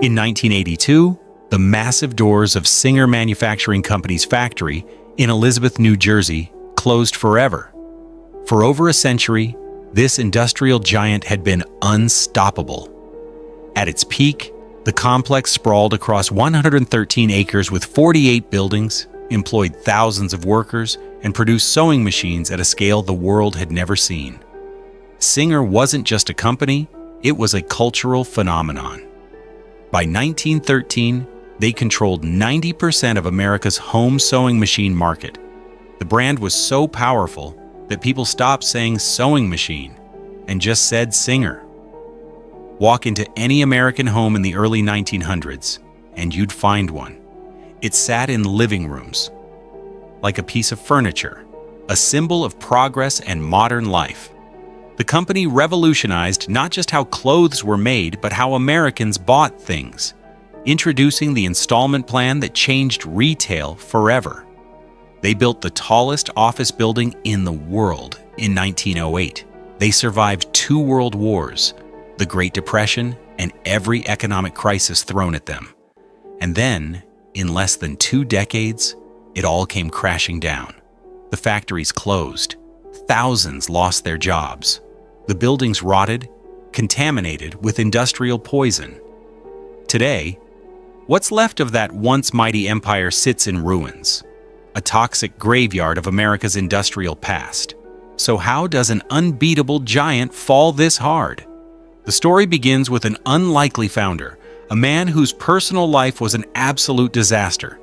In 1982, the massive doors of Singer Manufacturing Company's factory in Elizabeth, New Jersey, closed forever. For over a century, this industrial giant had been unstoppable. At its peak, the complex sprawled across 113 acres with 48 buildings, employed thousands of workers, and produced sewing machines at a scale the world had never seen. Singer wasn't just a company, it was a cultural phenomenon. By 1913, they controlled 90% of America's home sewing machine market. The brand was so powerful that people stopped saying sewing machine and just said Singer. Walk into any American home in the early 1900s and you'd find one. It sat in living rooms, like a piece of furniture, a symbol of progress and modern life. The company revolutionized not just how clothes were made, but how Americans bought things, introducing the installment plan that changed retail forever. They built the tallest office building in the world in 1908. They survived 2 world wars, the Great Depression, and every economic crisis thrown at them. And then, in less than 2 decades, it all came crashing down. The factories closed. Thousands lost their jobs. The buildings rotted, contaminated with industrial poison. Today, what's left of that once mighty empire sits in ruins, a toxic graveyard of America's industrial past. So how does an unbeatable giant fall this hard? The story begins with an unlikely founder, a man whose personal life was an absolute disaster.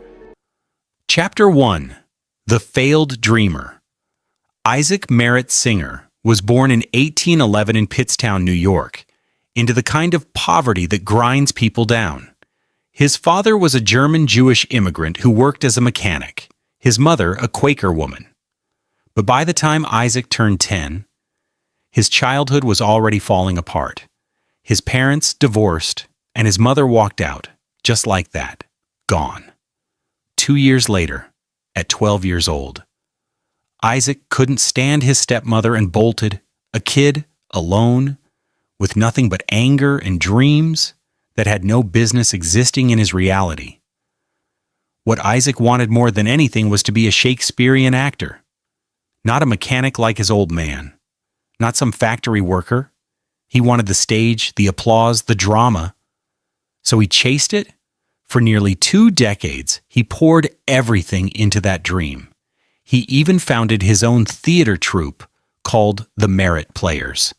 Chapter 1: The Failed Dreamer. Isaac Merritt Singer was born in 1811 in Pittstown, New York, into the kind of poverty that grinds people down. His father was a German Jewish immigrant who worked as a mechanic, his mother a Quaker woman. But by the time Isaac turned 10, his childhood was already falling apart. His parents divorced, and his mother walked out, just like that, gone. 2 years later, at 12 years old, Isaac couldn't stand his stepmother and bolted, a kid, alone, with nothing but anger and dreams that had no business existing in his reality. What Isaac wanted more than anything was to be a Shakespearean actor, not a mechanic like his old man, not some factory worker. He wanted the stage, the applause, the drama. So he chased it. For nearly 2 decades, he poured everything into that dream. He even founded his own theater troupe called the Merritt Players,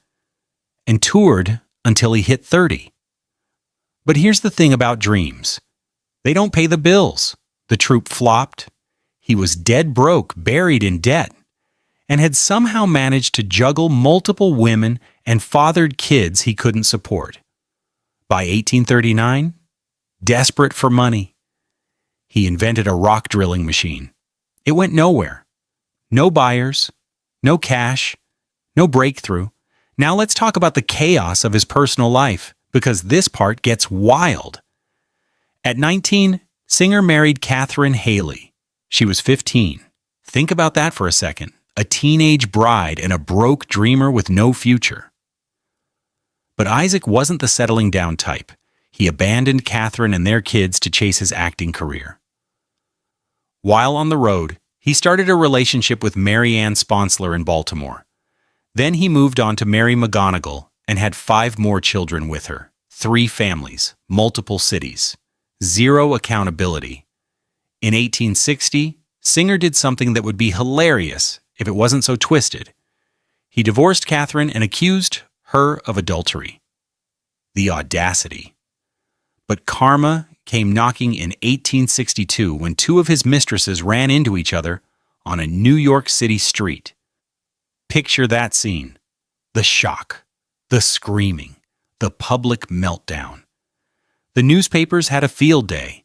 and toured until he hit 30. But here's the thing about dreams. They don't pay the bills. The troupe flopped. He was dead broke, buried in debt, and had somehow managed to juggle multiple women and fathered kids he couldn't support. By 1839, desperate for money, he invented a rock drilling machine. It went nowhere. No buyers, no cash, no breakthrough. Now let's talk about the chaos of his personal life, because this part gets wild. At 19, Singer married Catherine Haley. She was 15. Think about that for a second. A teenage bride and a broke dreamer with no future. But Isaac wasn't the settling down type. He abandoned Catherine and their kids to chase his acting career. While on the road, he started a relationship with Mary Ann Sponsler in Baltimore. Then he moved on to Mary McGonigal and had 5 more children with her. 3 families, multiple cities, 0 accountability. In 1860, Singer did something that would be hilarious if it wasn't so twisted. He divorced Catherine and accused her of adultery. The audacity. But karma came knocking in 1862 when 2 of his mistresses ran into each other on a New York City street. Picture that scene. The shock, the screaming, the public meltdown. The newspapers had a field day.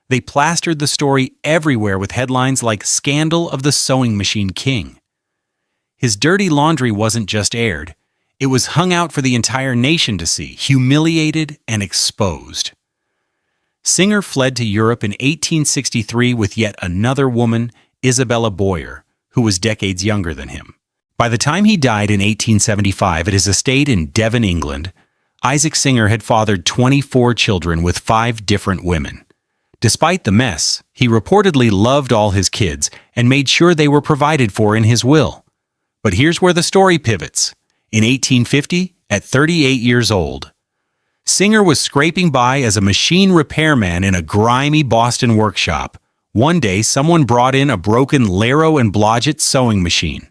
They plastered the story everywhere with headlines like "Scandal of the Sewing Machine King." His dirty laundry wasn't just aired. It was hung out for the entire nation to see, humiliated and exposed. Singer fled to Europe in 1863 with yet another woman, Isabella Boyer, who was decades younger than him. By the time he died in 1875 at his estate in Devon, England, Isaac Singer had fathered 24 children with 5 different women. Despite the mess, he reportedly loved all his kids and made sure they were provided for in his will. But here's where the story pivots. In 1850, at 38 years old, Singer was scraping by as a machine repairman in a grimy Boston workshop. One day, someone brought in a broken Laro and Blodgett sewing machine.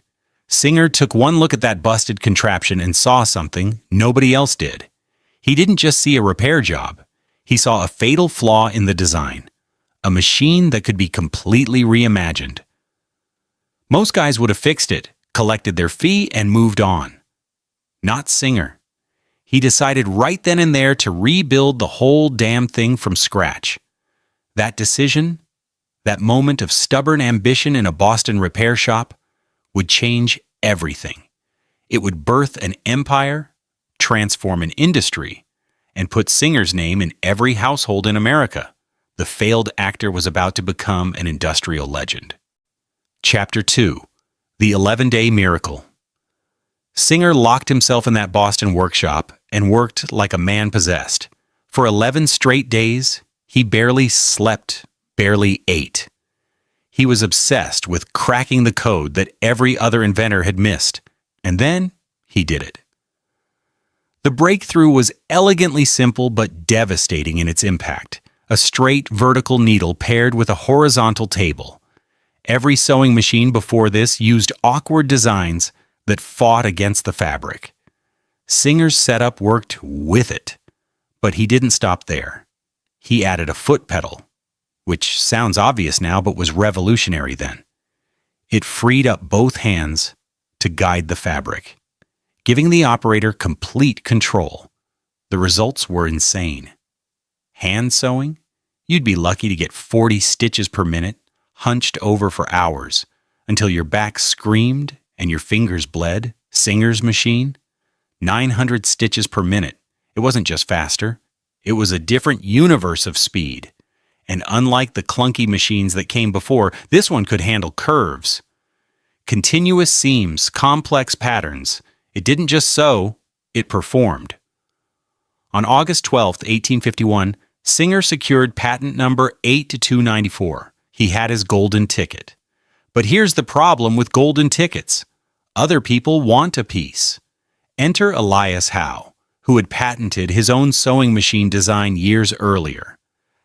Singer took one look at that busted contraption and saw something nobody else did. He didn't just see a repair job. He saw a fatal flaw in the design, a machine that could be completely reimagined. Most guys would have fixed it, collected their fee, and moved on. Not Singer. He decided right then and there to rebuild the whole damn thing from scratch. That decision, that moment of stubborn ambition in a Boston repair shop, would change everything. It would birth an empire, transform an industry, and put Singer's name in every household in America. The failed actor was about to become an industrial legend. Chapter 2. The 11-Day Miracle. Singer locked himself in that Boston workshop and worked like a man possessed. For 11 straight days, he barely slept, barely ate. He was obsessed with cracking the code that every other inventor had missed, and then he did it. The breakthrough was elegantly simple but devastating in its impact. A straight vertical needle paired with a horizontal table. Every sewing machine before this used awkward designs that fought against the fabric. Singer's setup worked with it, but he didn't stop there. He added a foot pedal, which sounds obvious now but was revolutionary then. It freed up both hands to guide the fabric, giving the operator complete control. The results were insane. Hand sewing? You'd be lucky to get 40 stitches per minute, hunched over for hours, until your back screamed and your fingers bled. Singer's machine? 900 stitches per minute. It wasn't just faster. It was a different universe of speed. And unlike the clunky machines that came before, this one could handle curves. Continuous seams, complex patterns. It didn't just sew, it performed. On August 12, 1851, Singer secured patent number 82294. He had his golden ticket. But here's the problem with golden tickets. Other people want a piece. Enter Elias Howe, who had patented his own sewing machine design years earlier.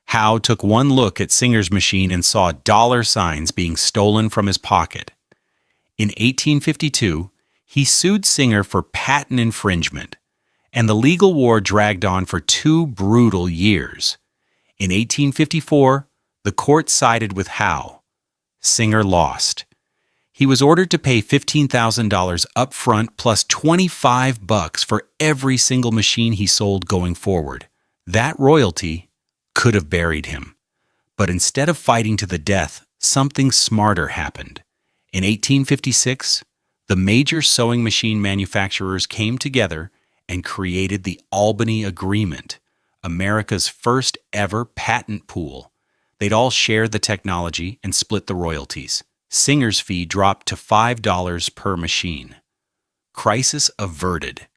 Howe took one look at Singer's machine and saw dollar signs being stolen from his pocket. In 1852, he sued Singer for patent infringement, and the legal war dragged on for 2 brutal years. In 1854, the court sided with Howe. Singer lost. He was ordered to pay $15,000 up front plus $25 for every single machine he sold going forward. That royalty could have buried him. But instead of fighting to the death, something smarter happened. In 1856, the major sewing machine manufacturers came together and created the Albany Agreement, America's first ever patent pool. They'd all share the technology and split the royalties. Singer's fee dropped to $5 per machine. Crisis averted.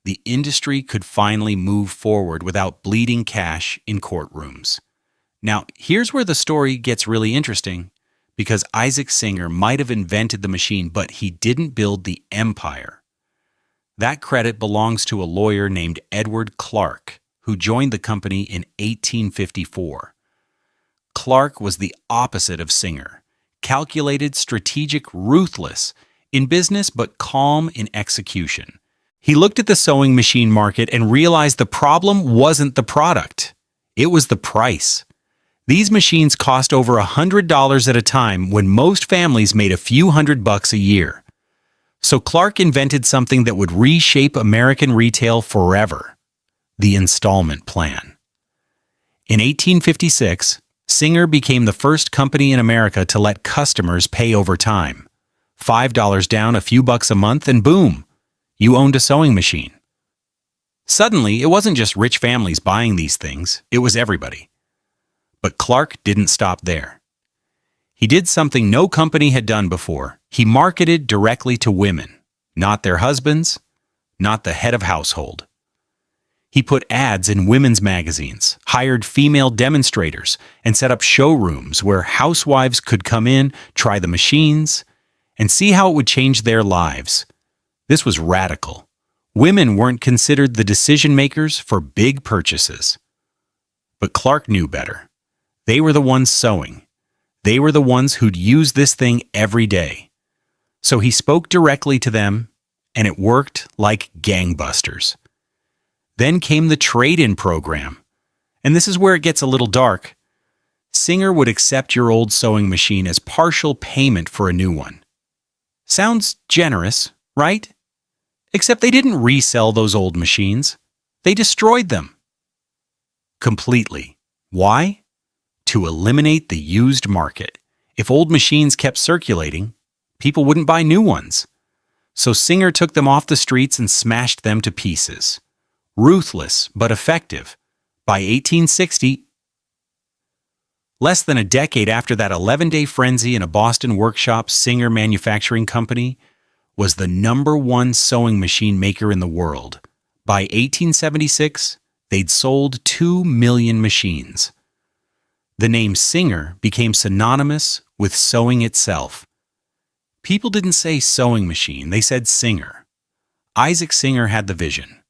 The industry could finally move forward without bleeding cash in courtrooms. Now, here's where the story gets really interesting, because Isaac Singer might have invented the machine, but he didn't build the empire. That credit belongs to a lawyer named Edward Clark, who joined the company in 1854. Clark was the opposite of Singer. Calculated, strategic, ruthless in business, but calm in execution. He looked at the sewing machine market and realized the problem wasn't the product. It was the price. These machines cost over $100 at a time when most families made a few $100 a year. So Clark invented something that would reshape American retail forever: the installment plan. In 1856, Singer became the first company in America to let customers pay over time. $5 down, a few bucks a month, and boom, you owned a sewing machine. Suddenly, it wasn't just rich families buying these things, it was everybody. But Clark didn't stop there. He did something no company had done before. He marketed directly to women, not their husbands, not the head of household. He put ads in women's magazines, hired female demonstrators, and set up showrooms where housewives could come in, try the machines, and see how it would change their lives. This was radical. Women weren't considered the decision makers for big purchases. But Clark knew better. They were the ones sewing. They were the ones who'd use this thing every day. So he spoke directly to them, and it worked like gangbusters. Then came the trade-in program. And this is where it gets a little dark. Singer would accept your old sewing machine as partial payment for a new one. Sounds generous, right? Except they didn't resell those old machines. They destroyed them. Completely. Why? To eliminate the used market. If old machines kept circulating, people wouldn't buy new ones. So Singer took them off the streets and smashed them to pieces. Ruthless, but effective. By 1860, less than a decade after that 11-day frenzy in a Boston workshop, Singer Manufacturing Company was the #1 sewing machine maker in the world. By 1876, they'd sold 2 million machines. The name Singer became synonymous with sewing itself. People didn't say sewing machine, they said Singer. Isaac Singer had the vision,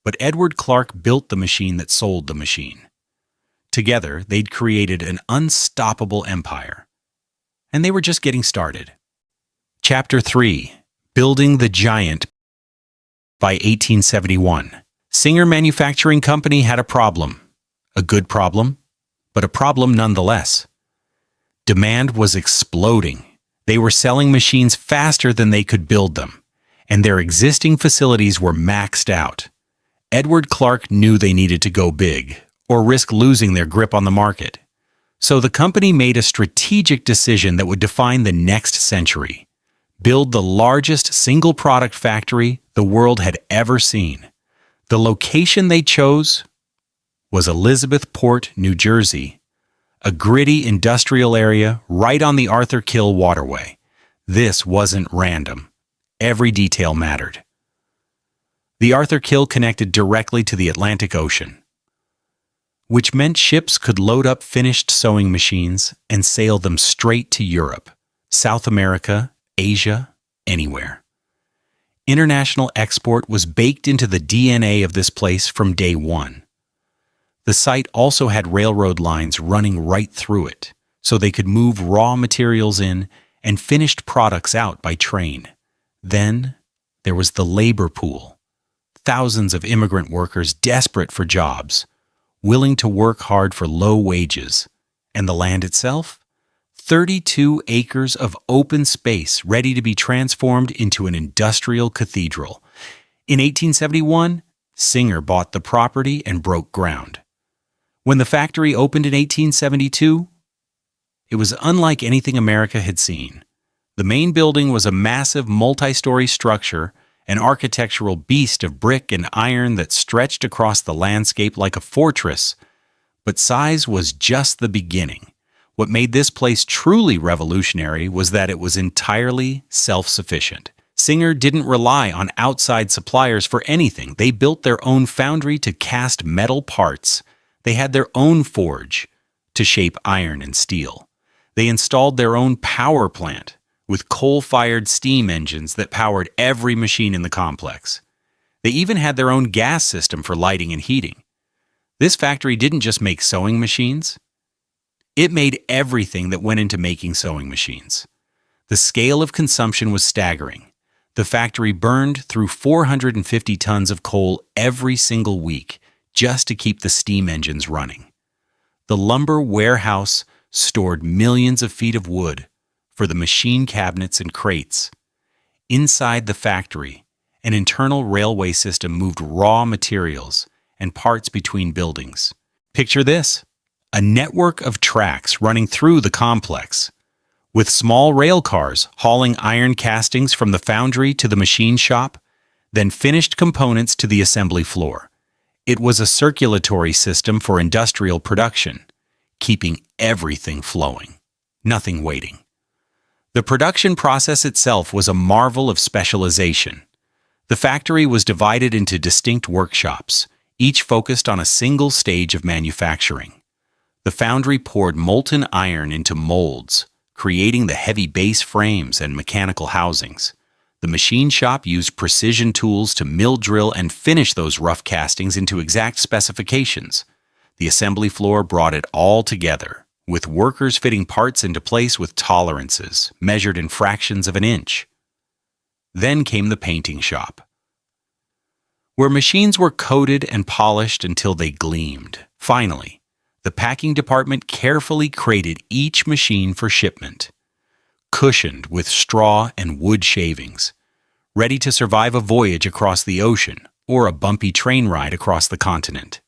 but Edward Clark built the machine that sold the machine. Together, they'd created an unstoppable empire. And they were just getting started. Chapter 3. Building the Giant. By 1871, Singer Manufacturing Company had a problem. A good problem, but a problem nonetheless. Demand was exploding. They were selling machines faster than they could build them, and their existing facilities were maxed out. Edward Clark knew they needed to go big, or risk losing their grip on the market. So the company made a strategic decision that would define the next century. Build the largest single-product factory the world had ever seen. The location they chose was Elizabethport, New Jersey, a gritty industrial area right on the Arthur Kill waterway. This wasn't random. Every detail mattered. The Arthur Kill connected directly to the Atlantic Ocean, which meant ships could load up finished sewing machines and sail them straight to Europe, South America, Asia, anywhere. International export was baked into the DNA of this place from day one. The site also had railroad lines running right through it, so they could move raw materials in and finished products out by train. Then there was the labor pool. Thousands of immigrant workers desperate for jobs, willing to work hard for low wages. And the land itself? 32 acres of open space ready to be transformed into an industrial cathedral. In 1871, Singer bought the property and broke ground. When the factory opened in 1872, it was unlike anything America had seen. The main building was a massive multi-story structure, an architectural beast of brick and iron that stretched across the landscape like a fortress. But size was just the beginning. What made this place truly revolutionary was that it was entirely self-sufficient. Singer didn't rely on outside suppliers for anything. They built their own foundry to cast metal parts. They had their own forge to shape iron and steel. They installed their own power plant with coal-fired steam engines that powered every machine in the complex. They even had their own gas system for lighting and heating. This factory didn't just make sewing machines. It made everything that went into making sewing machines. The scale of consumption was staggering. The factory burned through 450 tons of coal every single week just to keep the steam engines running. The lumber warehouse stored millions of feet of wood for the machine cabinets and crates. Inside the factory, an internal railway system moved raw materials and parts between buildings. Picture this: a network of tracks running through the complex, with small rail cars hauling iron castings from the foundry to the machine shop, then finished components to the assembly floor. It was a circulatory system for industrial production, keeping everything flowing, nothing waiting. The production process itself was a marvel of specialization. The factory was divided into distinct workshops, each focused on a single stage of manufacturing. The foundry poured molten iron into molds, creating the heavy base frames and mechanical housings. The machine shop used precision tools to mill, drill, and finish those rough castings into exact specifications. The assembly floor brought it all together, with workers fitting parts into place with tolerances measured in fractions of an inch. Then came the painting shop, where machines were coated and polished until they gleamed. Finally, the packing department carefully crated each machine for shipment, cushioned with straw and wood shavings, ready to survive a voyage across the ocean or a bumpy train ride across the continent.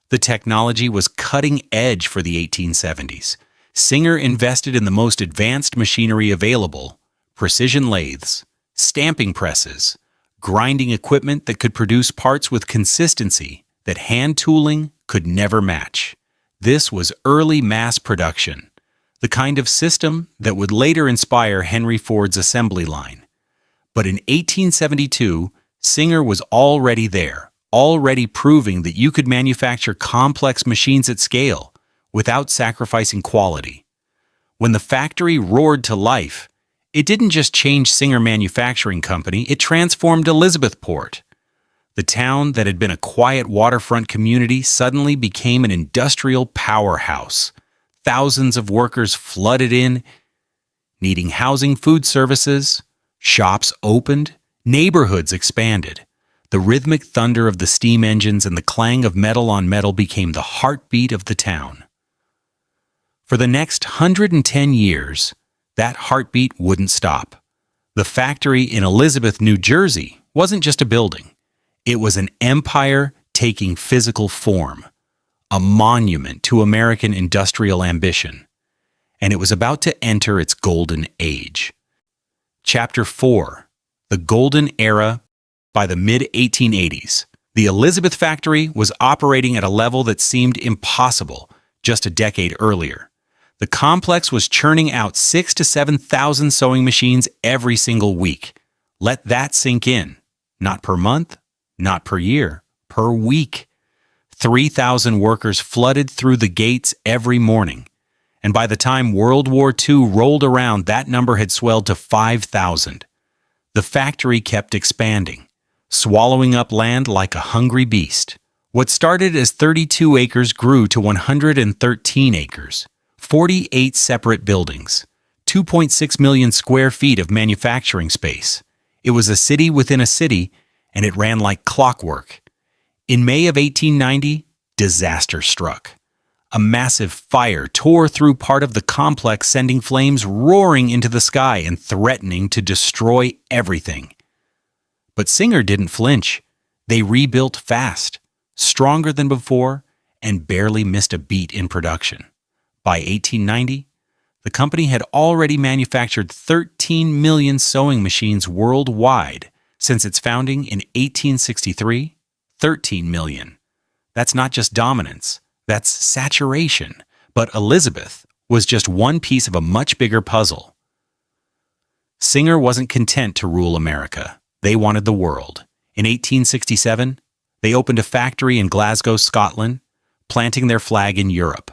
The technology was cutting edge for the 1870s. Singer invested in the most advanced machinery available: precision lathes, stamping presses, grinding equipment that could produce parts with consistency that hand tooling could never match. This was early mass production, the kind of system that would later inspire Henry Ford's assembly line. But in 1872, Singer was already there, already proving that you could manufacture complex machines at scale without sacrificing quality. When the factory roared to life, it didn't just change Singer Manufacturing Company, it transformed Elizabethport. The town that had been a quiet waterfront community suddenly became an industrial powerhouse. Thousands of workers flooded in, needing housing, food services. Shops opened, neighborhoods expanded. The rhythmic thunder of the steam engines and the clang of metal on metal became the heartbeat of the town. For the next 110 years, that heartbeat wouldn't stop. The factory in Elizabeth, New Jersey, wasn't just a building. It was an empire taking physical form, a monument to American industrial ambition, and it was about to enter its golden age. Chapter 4: The Golden Era. By the mid-1880s, the Elizabeth factory was operating at a level that seemed impossible just a decade earlier. The complex was churning out 6,000 to 7,000 sewing machines every single week. Let that sink in. Not per month, not per year, per week. 3,000 workers flooded through the gates every morning. And by the time World War II rolled around, that number had swelled to 5,000. The factory kept expanding, swallowing up land like a hungry beast. What started as 32 acres grew to 113 acres, 48 separate buildings, 2.6 million square feet of manufacturing space. It was a city within a city, and it ran like clockwork. In May of 1890, disaster struck. A massive fire tore through part of the complex, sending flames roaring into the sky and threatening to destroy everything. But Singer didn't flinch. They rebuilt fast, stronger than before, and barely missed a beat in production. By 1890, the company had already manufactured 13 million sewing machines worldwide. Since its founding in 1863, 13 million. That's not just dominance, that's saturation. But Elizabeth was just one piece of a much bigger puzzle. Singer wasn't content to rule America. They wanted the world. In 1867, they opened a factory in Glasgow, Scotland, planting their flag in Europe.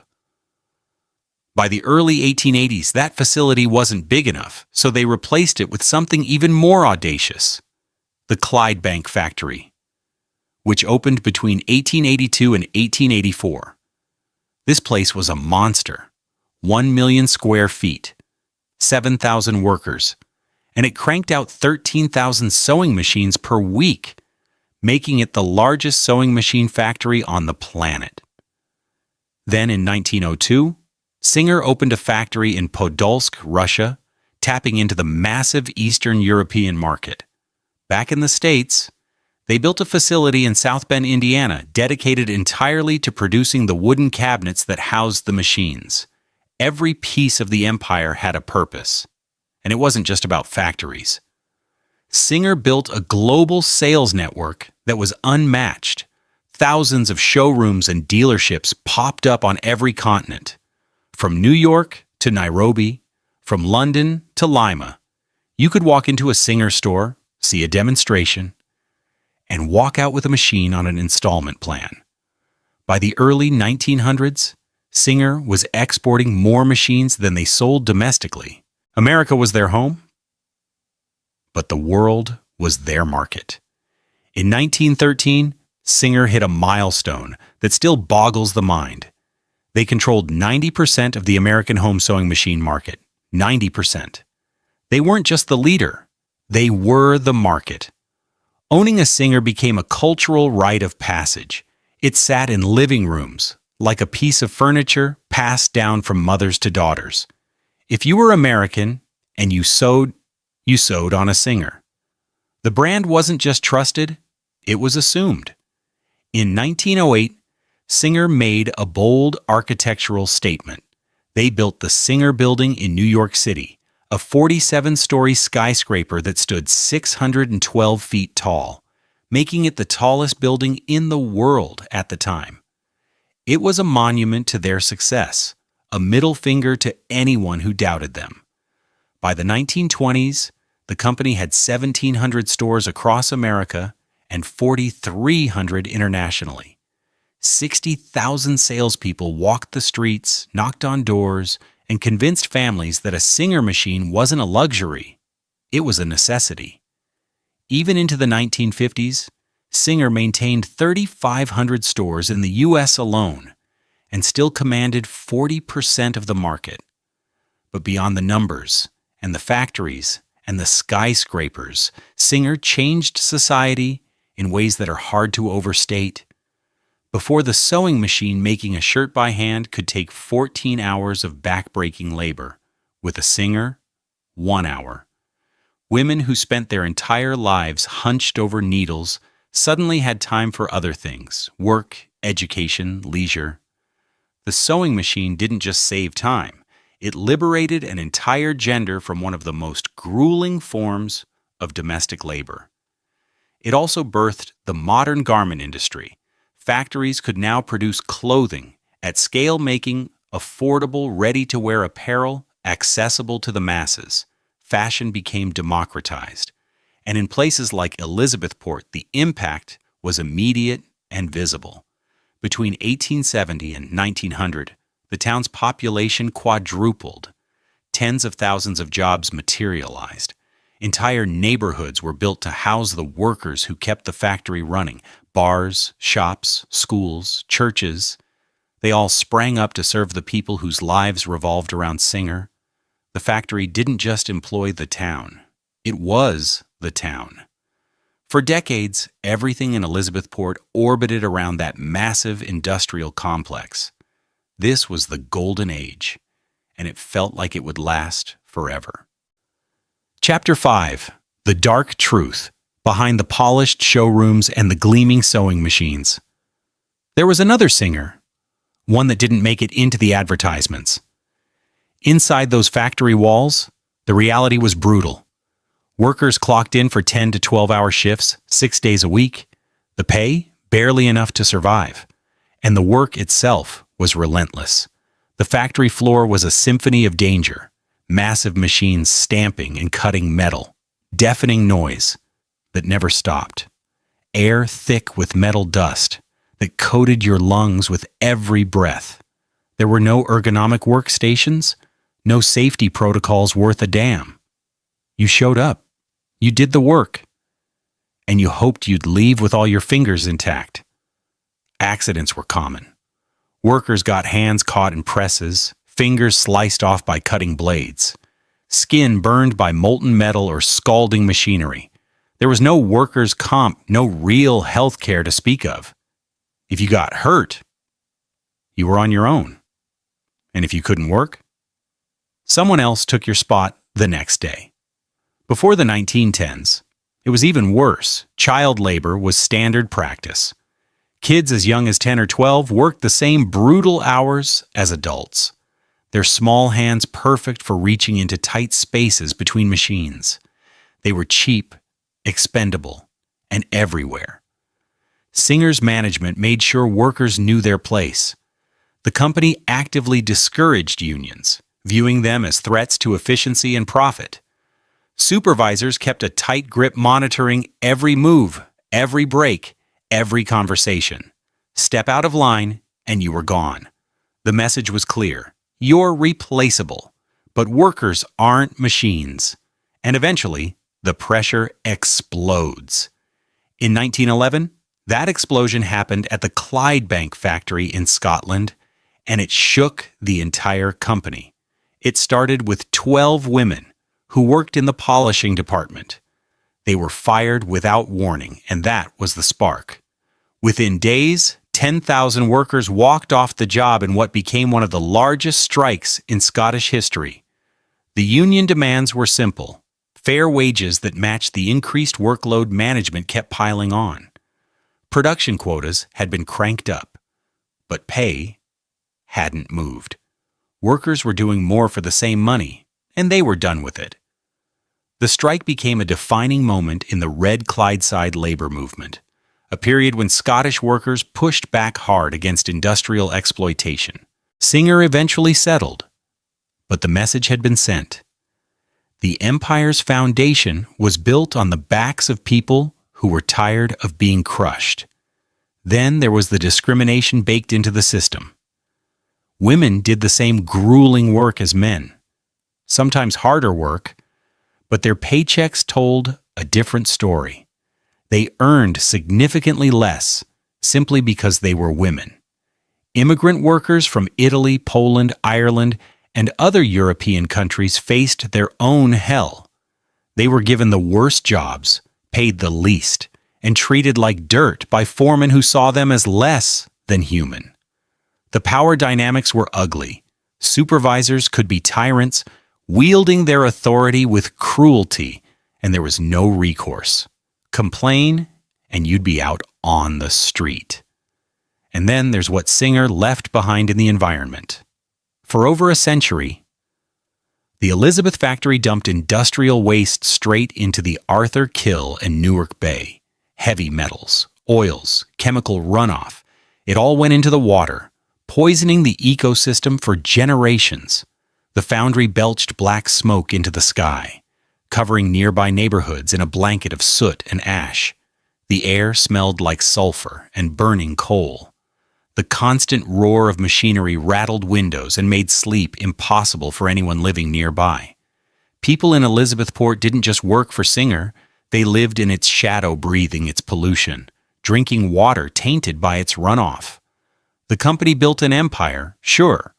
By the early 1880s, that facility wasn't big enough, so they replaced it with something even more audacious: the Clydebank factory, which opened between 1882 and 1884. This place was a monster, 1 million square feet, 7,000 workers, and it cranked out 13,000 sewing machines per week, making it the largest sewing machine factory on the planet. Then in 1902, Singer opened a factory in Podolsk, Russia, tapping into the massive Eastern European market. Back in the States, they built a facility in South Bend, Indiana, dedicated entirely to producing the wooden cabinets that housed the machines. Every piece of the empire had a purpose, and it wasn't just about factories. Singer built a global sales network that was unmatched. Thousands of showrooms and dealerships popped up on every continent. From New York to Nairobi, from London to Lima, you could walk into a Singer store, see a demonstration, and walk out with a machine on an installment plan. By the early 1900s, Singer was exporting more machines than they sold domestically. America was their home, but the world was their market. In 1913, Singer hit a milestone that still boggles the mind. They controlled 90% of the American home sewing machine market. 90%. They weren't just the leader, they were the market. Owning a Singer became a cultural rite of passage. It sat in living rooms, like a piece of furniture passed down from mothers to daughters. If you were American and you sewed on a Singer. The brand wasn't just trusted, it was assumed. In 1908, Singer made a bold architectural statement. They built the Singer Building in New York City, a 47-story skyscraper that stood 612 feet tall, making it the tallest building in the world at the time. It was a monument to their success, a middle finger to anyone who doubted them. By the 1920s, the company had 1,700 stores across America and 4,300 internationally. 60,000 salespeople walked the streets, knocked on doors, and convinced families that a Singer machine wasn't a luxury, it was a necessity. Even into the 1950s, Singer maintained 3,500 stores in the U.S. alone and still commanded 40% of the market. But beyond the numbers and the factories and the skyscrapers, Singer changed society in ways that are hard to overstate. Before the sewing machine, making a shirt by hand could take 14 hours of back-breaking labor. With a Singer, 1 hour. Women who spent their entire lives hunched over needles suddenly had time for other things: work, education, leisure. The sewing machine didn't just save time, it liberated an entire gender from one of the most grueling forms of domestic labor. It also birthed the modern garment industry. Factories could now produce clothing at scale, making affordable, ready-to-wear apparel accessible to the masses. Fashion became democratized. And in places like Elizabethport, the impact was immediate and visible. Between 1870 and 1900, the town's population quadrupled. Tens of thousands of jobs materialized. Entire neighborhoods were built to house the workers who kept the factory running. Bars, shops, schools, churches. They all sprang up to serve the people whose lives revolved around Singer. The factory didn't just employ the town. It was the town. For decades, everything in Elizabethport orbited around that massive industrial complex. This was the golden age, and it felt like it would last forever. Chapter 5. The Dark Truth Behind the Polished Showrooms and the Gleaming Sewing Machines. There was another Singer, one that didn't make it into the advertisements. Inside those factory walls, the reality was brutal. Workers clocked in for 10 to 12-hour shifts, 6 days a week. The pay, barely enough to survive. And the work itself was relentless. The factory floor was a symphony of danger. Massive machines stamping and cutting metal. Deafening noise that never stopped. Air thick with metal dust that coated your lungs with every breath. There were no ergonomic workstations, no safety protocols worth a damn. You showed up. You did the work. And you hoped you'd leave with all your fingers intact. Accidents were common. Workers got hands caught in presses, fingers sliced off by cutting blades, skin burned by molten metal or scalding machinery. There was no workers' comp, no real health care to speak of. If you got hurt, you were on your own. And if you couldn't work, someone else took your spot the next day. Before the 1910s, it was even worse. Child labor was standard practice. Kids as young as 10 or 12 worked the same brutal hours as adults. Their small hands perfect for reaching into tight spaces between machines. They were cheap, expendable, and everywhere. Singer's management made sure workers knew their place. The company actively discouraged unions, viewing them as threats to efficiency and profit. Supervisors kept a tight grip monitoring every move, Every break, every conversation. Step out of line, and you were gone. The message was clear. You're replaceable. But workers aren't machines. And eventually, the pressure explodes. In 1911, that explosion happened at the Clydebank factory in Scotland, and it shook the entire company. It started with 12 women who worked in the polishing department. They were fired without warning, and that was the spark. Within days, 10,000 workers walked off the job in what became one of the largest strikes in Scottish history. The union demands were simple: fair wages that matched the increased workload management kept piling on. Production quotas had been cranked up, but pay hadn't moved. Workers were doing more for the same money, and they were done with it. The strike became a defining moment in the Red Clydeside labor movement, a period when Scottish workers pushed back hard against industrial exploitation. Singer eventually settled, but the message had been sent. The empire's foundation was built on the backs of people who were tired of being crushed. Then there was the discrimination baked into the system. Women did the same grueling work as men, sometimes harder work, but their paychecks told a different story. They earned significantly less simply because they were women. Immigrant workers from Italy, Poland, Ireland, and other European countries faced their own hell. They were given the worst jobs, paid the least, and treated like dirt by foremen who saw them as less than human. The power dynamics were ugly. Supervisors could be tyrants, wielding their authority with cruelty, and there was no recourse. Complain, and you'd be out on the street. And then there's what Singer left behind in the environment. For over a century, the Elizabeth factory dumped industrial waste straight into the Arthur Kill and Newark Bay. Heavy metals, oils, chemical runoff. It all went into the water, poisoning the ecosystem for generations. The foundry belched black smoke into the sky, covering nearby neighborhoods in a blanket of soot and ash. The air smelled like sulfur and burning coal. The constant roar of machinery rattled windows and made sleep impossible for anyone living nearby. People in Elizabethport didn't just work for Singer, they lived in its shadow, breathing its pollution, drinking water tainted by its runoff. The company built an empire, sure,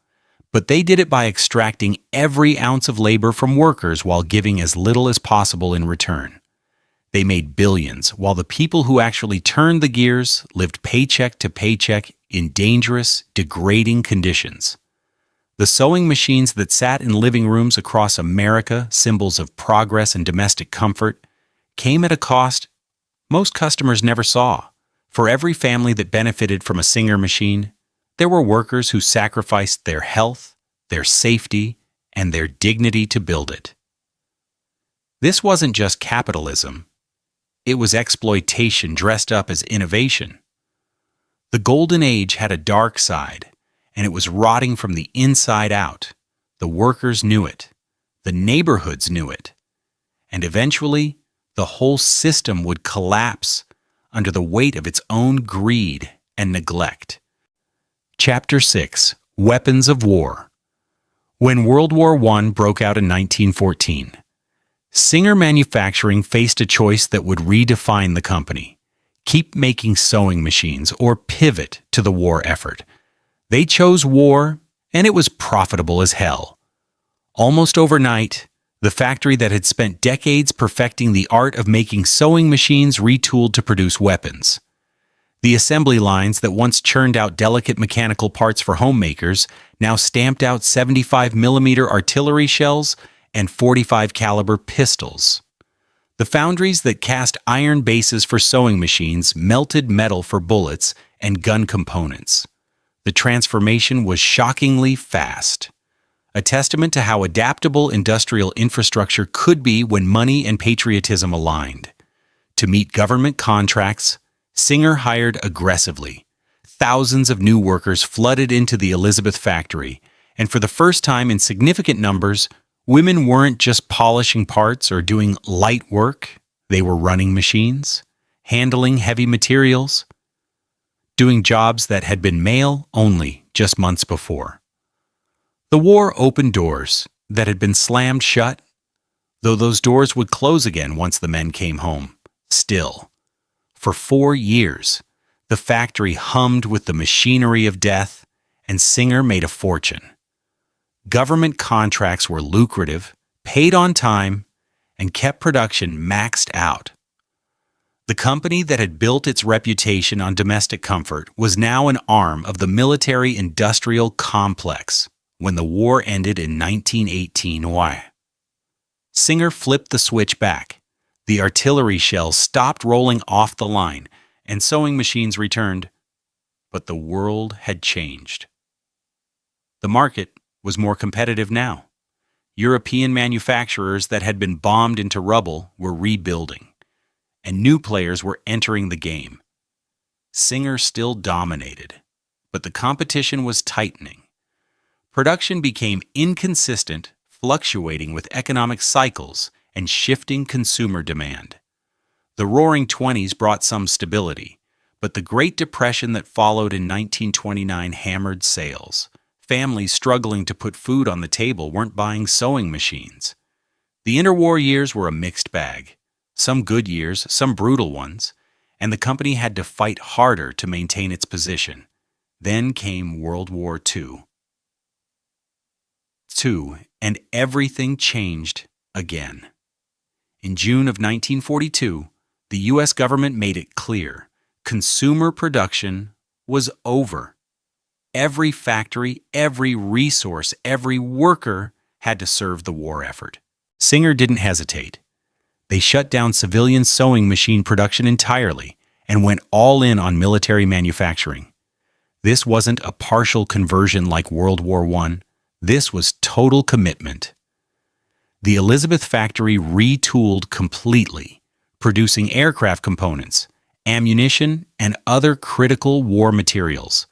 but they did it by extracting every ounce of labor from workers while giving as little as possible in return. They made billions, while the people who actually turned the gears lived paycheck to paycheck in dangerous, degrading conditions. The sewing machines that sat in living rooms across America, symbols of progress and domestic comfort, came at a cost most customers never saw. For every family that benefited from a Singer machine, there were workers who sacrificed their health, their safety, and their dignity to build it. This wasn't just capitalism. It was exploitation dressed up as innovation. The Golden Age had a dark side, and it was rotting from the inside out. The workers knew it. The neighborhoods knew it. And eventually, the whole system would collapse under the weight of its own greed and neglect. Chapter 6: Weapons of War. When World War I broke out in 1914, Singer Manufacturing faced a choice that would redefine the company: keep making sewing machines or pivot to the war effort. They chose war, and it was profitable as hell. Almost overnight, the factory that had spent decades perfecting the art of making sewing machines retooled to produce weapons. The assembly lines that once churned out delicate mechanical parts for homemakers now stamped out 75mm artillery shells and 45 caliber pistols. The foundries that cast iron bases for sewing machines melted metal for bullets and gun components. The transformation was shockingly fast, a testament to how adaptable industrial infrastructure could be when money and patriotism aligned. To meet government contracts, Singer hired aggressively. Thousands of new workers flooded into the Elizabeth factory, and for the first time in significant numbers, women weren't just polishing parts or doing light work, they were running machines, handling heavy materials, doing jobs that had been male only just months before. The war opened doors that had been slammed shut, though those doors would close again once the men came home. Still, for 4 years, the factory hummed with the machinery of death, and Singer made a fortune. Government contracts were lucrative, paid on time, and kept production maxed out. The company that had built its reputation on domestic comfort was now an arm of the military-industrial complex when the war ended in 1918. Why? Singer flipped the switch back. The artillery shells stopped rolling off the line, and sewing machines returned. But the world had changed. The market was more competitive now. European manufacturers that had been bombed into rubble were rebuilding, and new players were entering the game. Singer still dominated, but the competition was tightening. Production became inconsistent, fluctuating with economic cycles and shifting consumer demand. The Roaring '20s brought some stability, but the Great Depression that followed in 1929 hammered sales. Families struggling to put food on the table weren't buying sewing machines. The interwar years were a mixed bag. Some good years, some brutal ones, and the company had to fight harder to maintain its position. Then came World War II. And everything changed again. In June of 1942, the U.S. government made it clear consumer production was over. Every factory, every resource, every worker had to serve the war effort. Singer didn't hesitate. They shut down civilian sewing machine production entirely and went all in on military manufacturing. This wasn't a partial conversion like World War I. This was total commitment. The Elizabeth factory retooled completely, producing aircraft components, ammunition, and other critical war materials.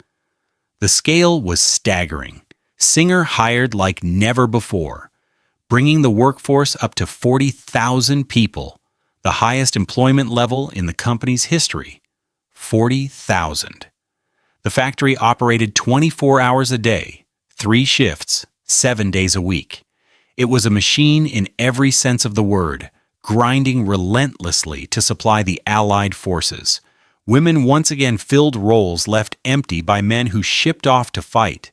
The scale was staggering. Singer hired like never before, bringing the workforce up to 40,000 people, the highest employment level in the company's history. 40,000. The factory operated 24 hours a day, 3 shifts, 7 days a week. It was a machine in every sense of the word, grinding relentlessly to supply the Allied forces. Women once again filled roles left empty by men who shipped off to fight.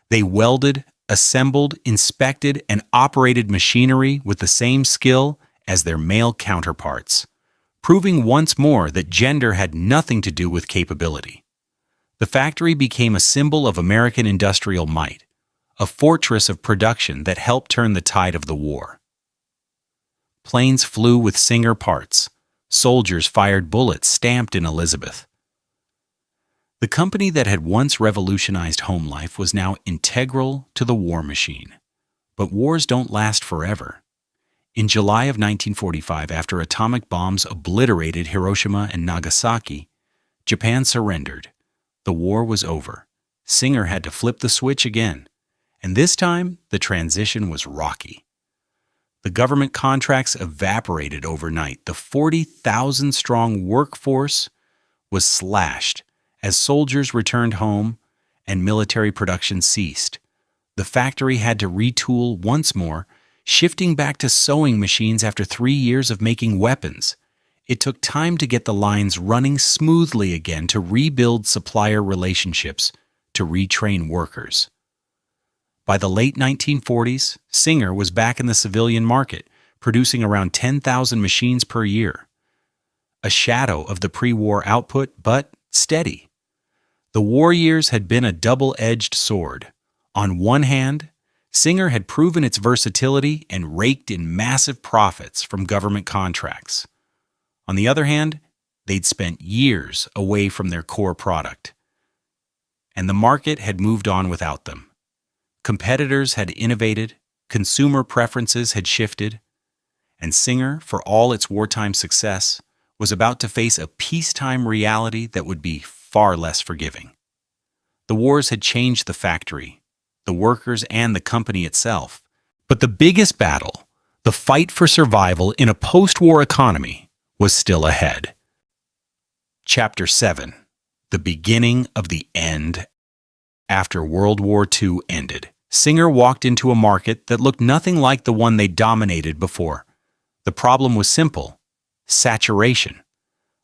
They welded, assembled, inspected, and operated machinery with the same skill as their male counterparts, proving once more that gender had nothing to do with capability. The factory became a symbol of American industrial might, a fortress of production that helped turn the tide of the war. Planes flew with Singer parts. Soldiers fired bullets stamped in Elizabeth. The company that had once revolutionized home life was now integral to the war machine. But wars don't last forever. In July of 1945, after atomic bombs obliterated Hiroshima and Nagasaki, Japan surrendered. The war was over. Singer had to flip the switch again, and this time the transition was rocky. The government contracts evaporated overnight. The 40,000-strong workforce was slashed as soldiers returned home and military production ceased. The factory had to retool once more, shifting back to sewing machines after 3 years of making weapons. It took time to get the lines running smoothly again, to rebuild supplier relationships, to retrain workers. By the late 1940s, Singer was back in the civilian market, producing around 10,000 machines per year. A shadow of the pre-war output, but steady. The war years had been a double-edged sword. On one hand, Singer had proven its versatility and raked in massive profits from government contracts. On the other hand, they'd spent years away from their core product, and the market had moved on without them. Competitors had innovated, consumer preferences had shifted, and Singer, for all its wartime success, was about to face a peacetime reality that would be far less forgiving. The wars had changed the factory, the workers, and the company itself. But the biggest battle, the fight for survival in a post-war economy, was still ahead. Chapter 7. The Beginning of the End. After World War II ended, Singer walked into a market that looked nothing like the one they dominated before. The problem was simple: saturation.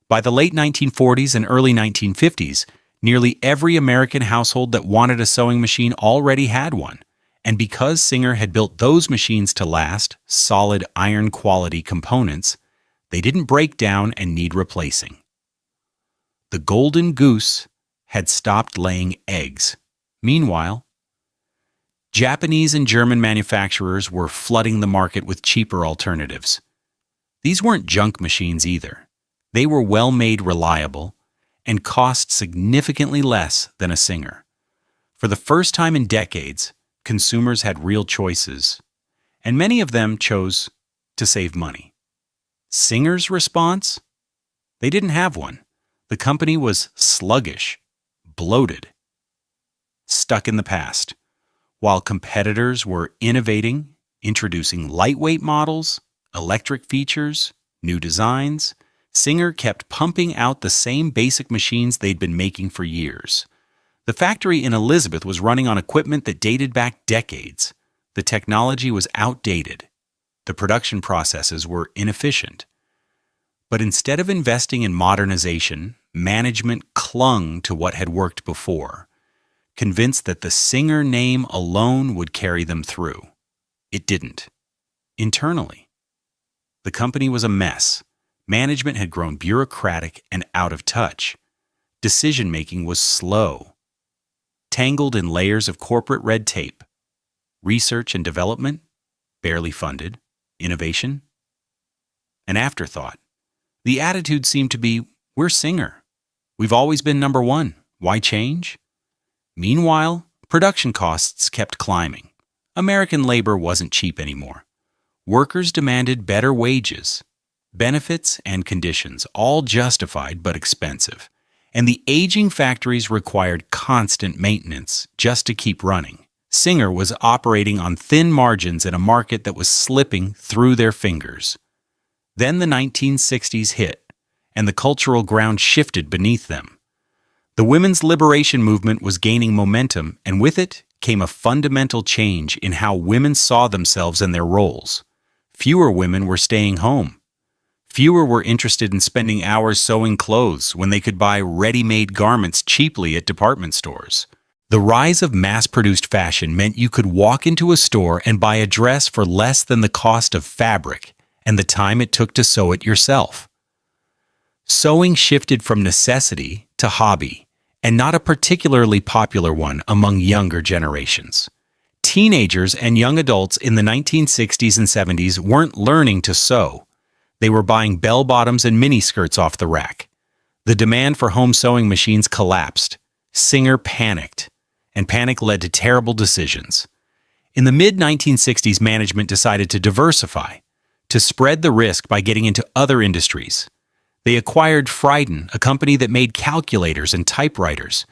By the late 1940s and early 1950s, nearly every American household that wanted a sewing machine already had one. And because Singer had built those machines to last, solid iron-quality components, they didn't break down and need replacing. The golden goose had stopped laying eggs. Meanwhile, Japanese and German manufacturers were flooding the market with cheaper alternatives. These weren't junk machines either. They were well-made, reliable, and cost significantly less than a Singer. For the first time in decades, consumers had real choices, and many of them chose to save money. Singer's response? They didn't have one. The company was sluggish, bloated, stuck in the past, while competitors were innovating, introducing lightweight models, electric features, new designs. Singer kept pumping out the same basic machines they'd been making for years. The factory in Elizabeth was running on equipment that dated back decades. The technology was outdated. The production processes were inefficient. But instead of investing in modernization, management clung to what had worked before, convinced that the Singer name alone would carry them through. It didn't. Internally, the company was a mess. Management had grown bureaucratic and out of touch. Decision-making was slow, tangled in layers of corporate red tape. Research and development, barely funded. Innovation, an afterthought. The attitude seemed to be, we're Singer. We've always been number one. Why change? Meanwhile, production costs kept climbing. American labor wasn't cheap anymore. Workers demanded better wages, benefits, and conditions, all justified but expensive. And the aging factories required constant maintenance just to keep running. Singer was operating on thin margins in a market that was slipping through their fingers. Then the 1960s hit, and the cultural ground shifted beneath them. The women's liberation movement was gaining momentum, and with it came a fundamental change in how women saw themselves and their roles. Fewer women were staying home. Fewer were interested in spending hours sewing clothes when they could buy ready-made garments cheaply at department stores. The rise of mass-produced fashion meant you could walk into a store and buy a dress for less than the cost of fabric and the time it took to sew it yourself. Sewing shifted from necessity to hobby, and not a particularly popular one among younger generations. Teenagers and young adults in the 1960s and 70s weren't learning to sew. They were buying bell-bottoms and miniskirts off the rack. The demand for home sewing machines collapsed. Singer panicked, and panic led to terrible decisions. In the mid-1960s, management decided to diversify, to spread the risk by getting into other industries. They acquired Friden, a company that made calculators and typewriters.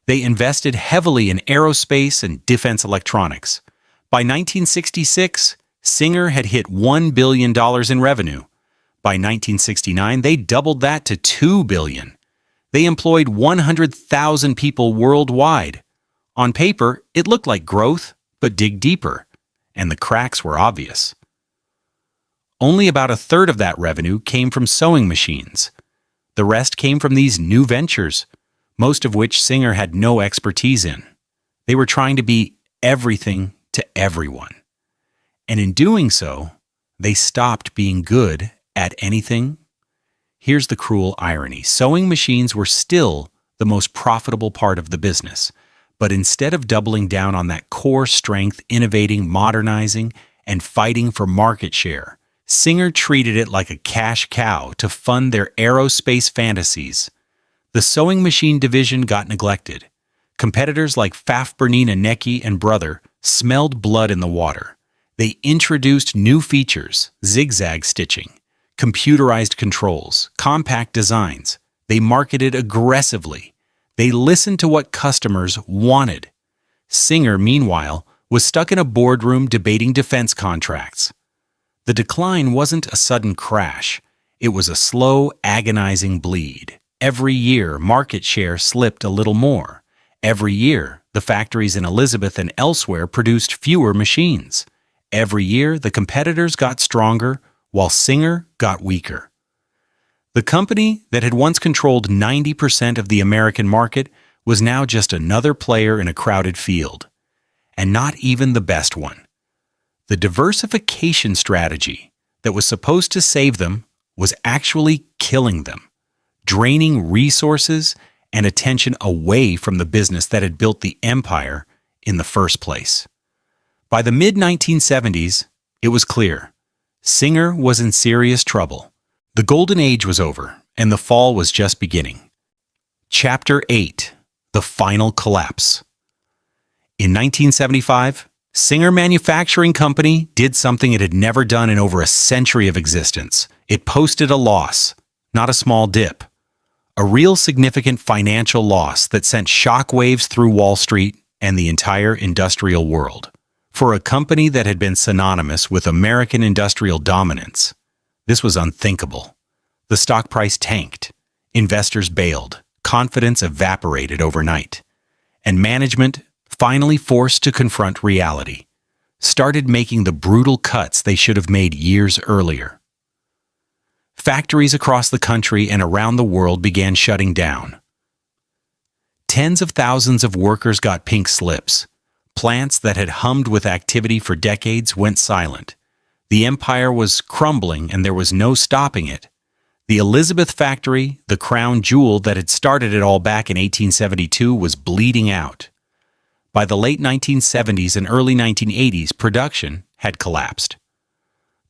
They invested heavily in aerospace and defense electronics. By 1966, Singer had hit $1 billion in revenue. By 1969, they doubled that to $2 billion. They employed 100,000 people worldwide. On paper, it looked like growth, but dig deeper, and the cracks were obvious. Only about a third of that revenue came from sewing machines. The rest came from these new ventures, most of which Singer had no expertise in. They were trying to be everything to everyone. And in doing so, they stopped being good at anything. Here's the cruel irony. Sewing machines were still the most profitable part of the business. But instead of doubling down on that core strength, innovating, modernizing, and fighting for market share, Singer treated it like a cash cow to fund their aerospace fantasies. The sewing machine division got neglected. Competitors like Pfaff Bernina Necki and Brother smelled blood in the water. They introduced new features, zigzag stitching, computerized controls, compact designs. They marketed aggressively. They listened to what customers wanted. Singer, meanwhile, was stuck in a boardroom debating defense contracts. The decline wasn't a sudden crash. It was a slow, agonizing bleed. every year, market share slipped a little more. Every year, the factories in Elizabeth and elsewhere produced fewer machines. Every year, the competitors got stronger, while Singer got weaker. The company that had once controlled 90% of the American market was now just another player in a crowded field. And not even the best one. The diversification strategy that was supposed to save them was actually killing them, draining resources and attention away from the business that had built the empire in the first place. By the mid-1970s, it was clear. Singer was in serious trouble. The golden age was over, and the fall was just beginning. Chapter 8: The Final Collapse. In 1975, Singer Manufacturing Company did something it had never done in over a century of existence. It posted a loss, not a small dip. A real significant financial loss that sent shockwaves through Wall Street and the entire industrial world. For a company that had been synonymous with American industrial dominance, this was unthinkable. The stock price tanked, investors bailed, confidence evaporated overnight, and management, finally forced to confront reality, started making the brutal cuts they should have made years earlier. Factories across the country and around the world began shutting down. Tens of thousands of workers got pink slips. Plants that had hummed with activity for decades went silent. The empire was crumbling and there was no stopping it. The Elizabeth factory, the crown jewel that had started it all back in 1872, was bleeding out. By the late 1970s and early 1980s, production had collapsed.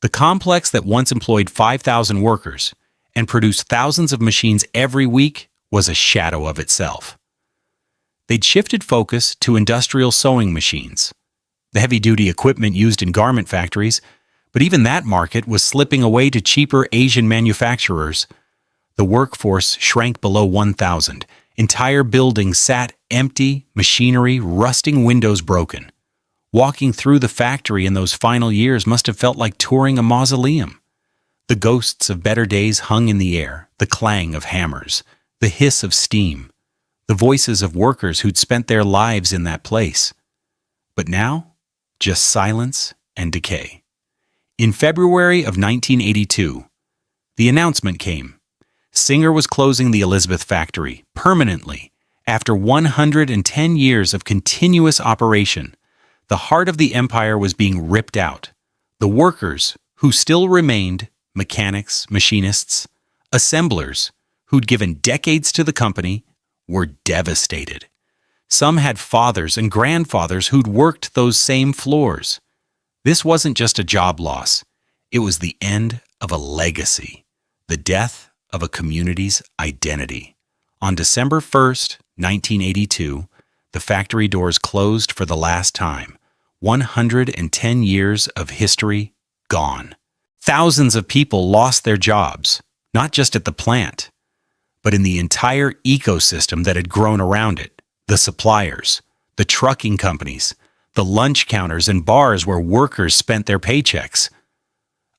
The complex that once employed 5,000 workers and produced thousands of machines every week was a shadow of itself. They'd shifted focus to industrial sewing machines, the heavy-duty equipment used in garment factories, but even that market was slipping away to cheaper Asian manufacturers. The workforce shrank below 1,000. Entire buildings sat empty, machinery, rusting windows broken. Walking through the factory in those final years must have felt like touring a mausoleum. The ghosts of better days hung in the air, the clang of hammers, the hiss of steam, the voices of workers who'd spent their lives in that place. But now, just silence and decay. In February of 1982, the announcement came. Singer was closing the Elizabeth factory permanently after 110 years of continuous operation. The heart of the empire was being ripped out. The workers, who still remained mechanics, machinists, assemblers, who'd given decades to the company, were devastated. Some had fathers and grandfathers who'd worked those same floors. This wasn't just a job loss. It was the end of a legacy, the death of a community's identity. On December 1st, 1982, the factory doors closed for the last time. 110 years of history gone. Thousands of people lost their jobs, not just at the plant, but in the entire ecosystem that had grown around it. The suppliers, the trucking companies, the lunch counters and bars where workers spent their paychecks.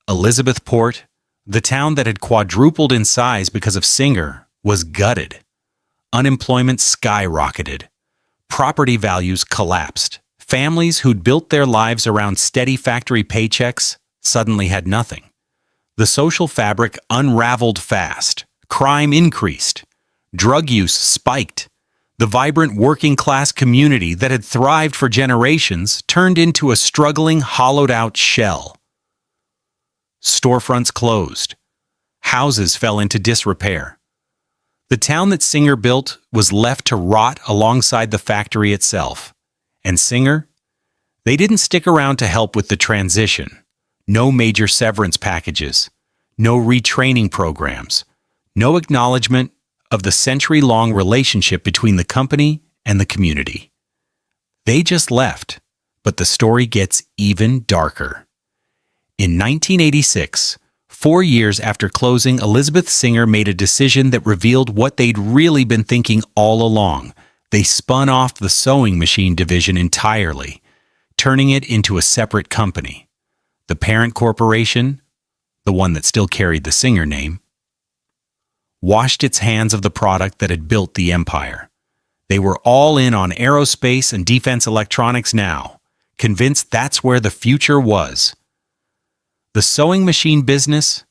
Elizabethport, the town that had quadrupled in size because of Singer, was gutted. Unemployment skyrocketed. Property values collapsed. Families who'd built their lives around steady factory paychecks suddenly had nothing. The social fabric unraveled fast. Crime increased. Drug use spiked. The vibrant working-class community that had thrived for generations turned into a struggling, hollowed-out shell. Storefronts closed. Houses fell into disrepair. The town that Singer built was left to rot alongside the factory itself. And Singer? They didn't stick around to help with the transition. No major severance packages. No retraining programs. No acknowledgement of the century-long relationship between the company and the community. They just left, but the story gets even darker. In 1986, 4 years after closing, Elizabeth Singer made a decision that revealed what they'd really been thinking all along. They spun off the sewing machine division entirely, turning it into a separate company. The parent corporation, the one that still carried the Singer name, washed its hands of the product that had built the empire. They were all in on aerospace and defense electronics now, convinced that's where the future was. The sewing machine business,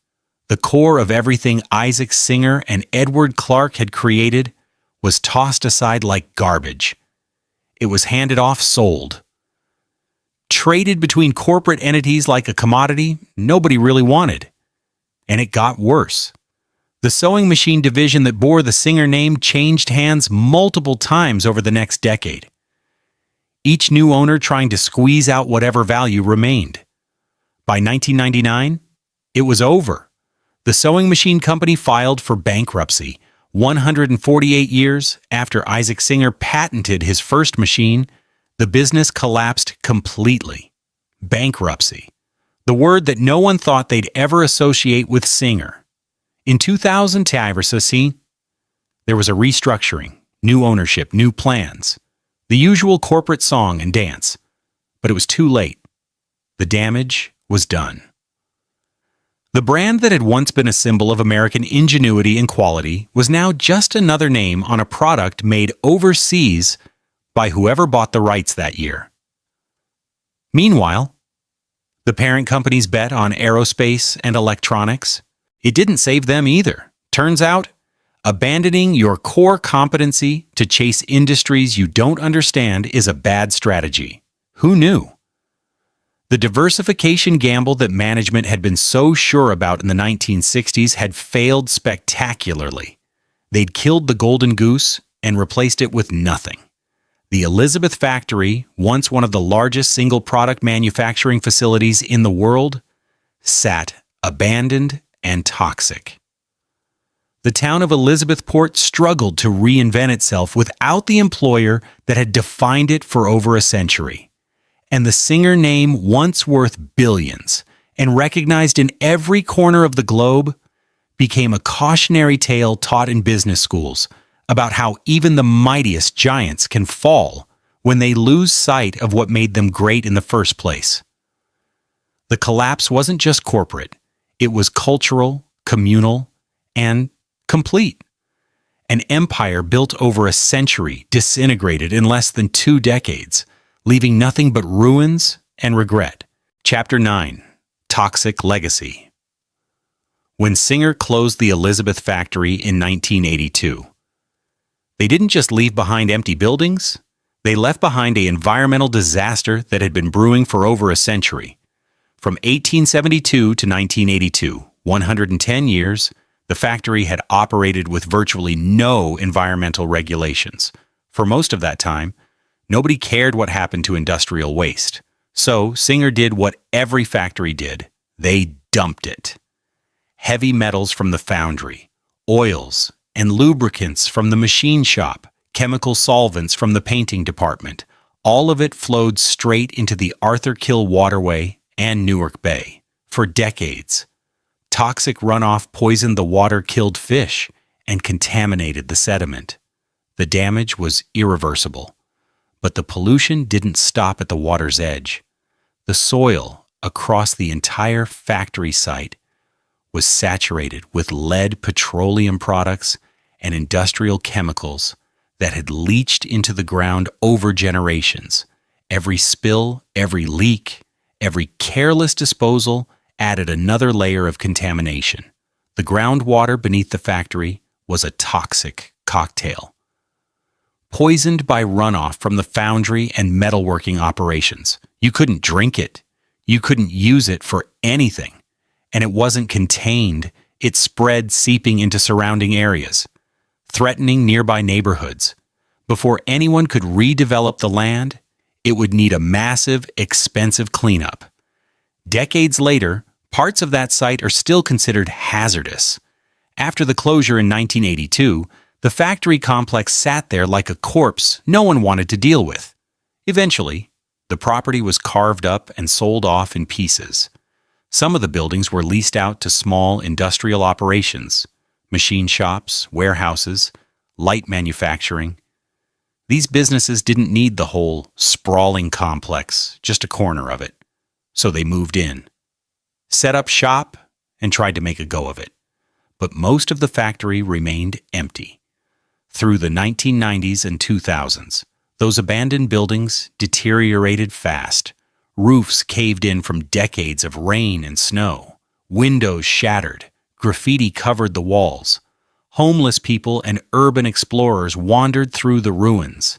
the core of everything Isaac Singer and Edward Clark had created, was tossed aside like garbage. It was handed off sold. Traded between corporate entities like a commodity nobody really wanted. And it got worse. The sewing machine division that bore the Singer name changed hands multiple times over the next decade. Each new owner trying to squeeze out whatever value remained. By 1999, it was over. The sewing machine company filed for bankruptcy 148 years after Isaac Singer patented his first machine. The business collapsed completely. Bankruptcy. The word that no one thought they'd ever associate with Singer. In 2000, there was a restructuring, new ownership, new plans. The usual corporate song and dance. But it was too late. The damage was done. The brand that had once been a symbol of American ingenuity and quality was now just another name on a product made overseas by whoever bought the rights that year. Meanwhile, the parent company's bet on aerospace and electronics, it didn't save them either. Turns out, abandoning your core competency to chase industries you don't understand is a bad strategy. Who knew? The diversification gamble that management had been so sure about in the 1960s had failed spectacularly. They'd killed the golden goose and replaced it with nothing. The Elizabeth factory, once one of the largest single-product manufacturing facilities in the world, sat abandoned and toxic. The town of Elizabethport struggled to reinvent itself without the employer that had defined it for over a century. And the Singer name, once worth billions and recognized in every corner of the globe, became a cautionary tale taught in business schools about how even the mightiest giants can fall when they lose sight of what made them great in the first place. The collapse wasn't just corporate. It was cultural, communal, and complete. An empire built over a century disintegrated in less than 2 decades, leaving nothing but ruins and regret. Chapter 9. Toxic Legacy. When Singer closed the Elizabeth factory in 1982, they didn't just leave behind empty buildings, they left behind an environmental disaster that had been brewing for over a century. From 1872 to 1982, 110 years, the factory had operated with virtually no environmental regulations. For most of that time, nobody cared what happened to industrial waste. So Singer did what every factory did. They dumped it. Heavy metals from the foundry, oils and lubricants from the machine shop, chemical solvents from the painting department, all of it flowed straight into the Arthur Kill Waterway and Newark Bay. For decades, toxic runoff poisoned the water, killed fish, and contaminated the sediment. The damage was irreversible. But the pollution didn't stop at the water's edge. The soil across the entire factory site was saturated with lead petroleum products and industrial chemicals that had leached into the ground over generations. Every spill, every leak, every careless disposal added another layer of contamination. The groundwater beneath the factory was a toxic cocktail. Poisoned by runoff from the foundry and metalworking operations. You couldn't drink it. You couldn't use it for anything. And it wasn't contained. It spread, seeping into surrounding areas, threatening nearby neighborhoods. Before anyone could redevelop the land, it would need a massive, expensive cleanup. Decades later, parts of that site are still considered hazardous. After the closure in 1982, the factory complex sat there like a corpse no one wanted to deal with. Eventually, the property was carved up and sold off in pieces. Some of the buildings were leased out to small industrial operations, machine shops, warehouses, light manufacturing. These businesses didn't need the whole sprawling complex, just a corner of it. So they moved in, set up shop, and tried to make a go of it. but most of the factory remained empty. Through the 1990s and 2000s, those abandoned buildings deteriorated fast. Roofs caved in from decades of rain and snow. Windows shattered. Graffiti covered the walls. Homeless people and urban explorers wandered through the ruins,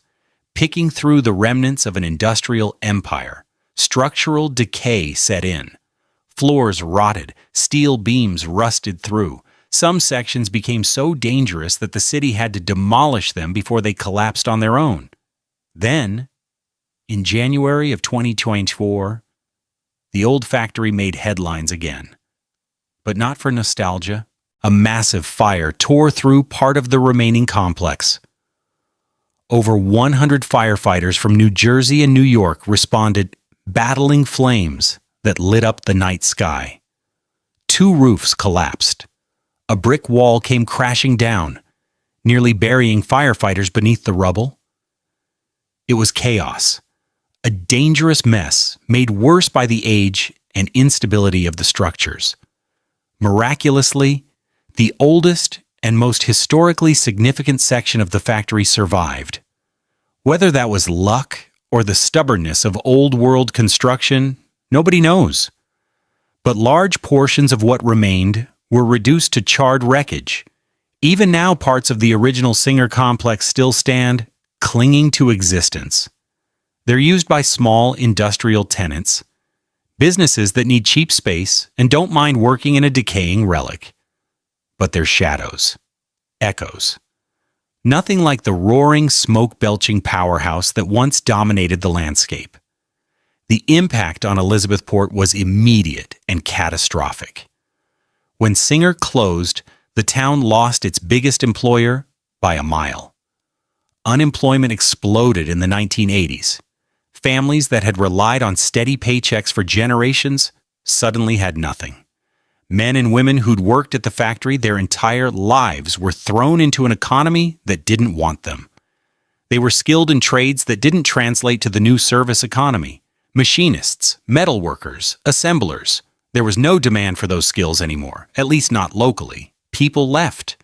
picking through the remnants of an industrial empire. Structural decay set in. Floors rotted, steel beams rusted through. Some sections became so dangerous that the city had to demolish them before they collapsed on their own. Then, in January of 2024, the old factory made headlines again. But not for nostalgia. A massive fire tore through part of the remaining complex. Over 100 firefighters from New Jersey and New York responded, battling flames that lit up the night sky. 2 roofs collapsed. A brick wall came crashing down, nearly burying firefighters beneath the rubble. It was chaos, a dangerous mess made worse by the age and instability of the structures. Miraculously, the oldest and most historically significant section of the factory survived. Whether that was luck or the stubbornness of old-world construction, nobody knows. But large portions of what remained were reduced to charred wreckage. Even now, parts of the original Singer complex still stand, clinging to existence. They're used by small industrial tenants, businesses that need cheap space and don't mind working in a decaying relic. But they're shadows, echoes. Nothing like the roaring, smoke-belching powerhouse that once dominated the landscape. The impact on Elizabethport was immediate and catastrophic. When Singer closed, the town lost its biggest employer by a mile. Unemployment exploded in the 1980s. Families that had relied on steady paychecks for generations suddenly had nothing. Men and women who'd worked at the factory their entire lives were thrown into an economy that didn't want them. They were skilled in trades that didn't translate to the new service economy. Machinists, metal workers, assemblers. There was no demand for those skills anymore, at least not locally. People left.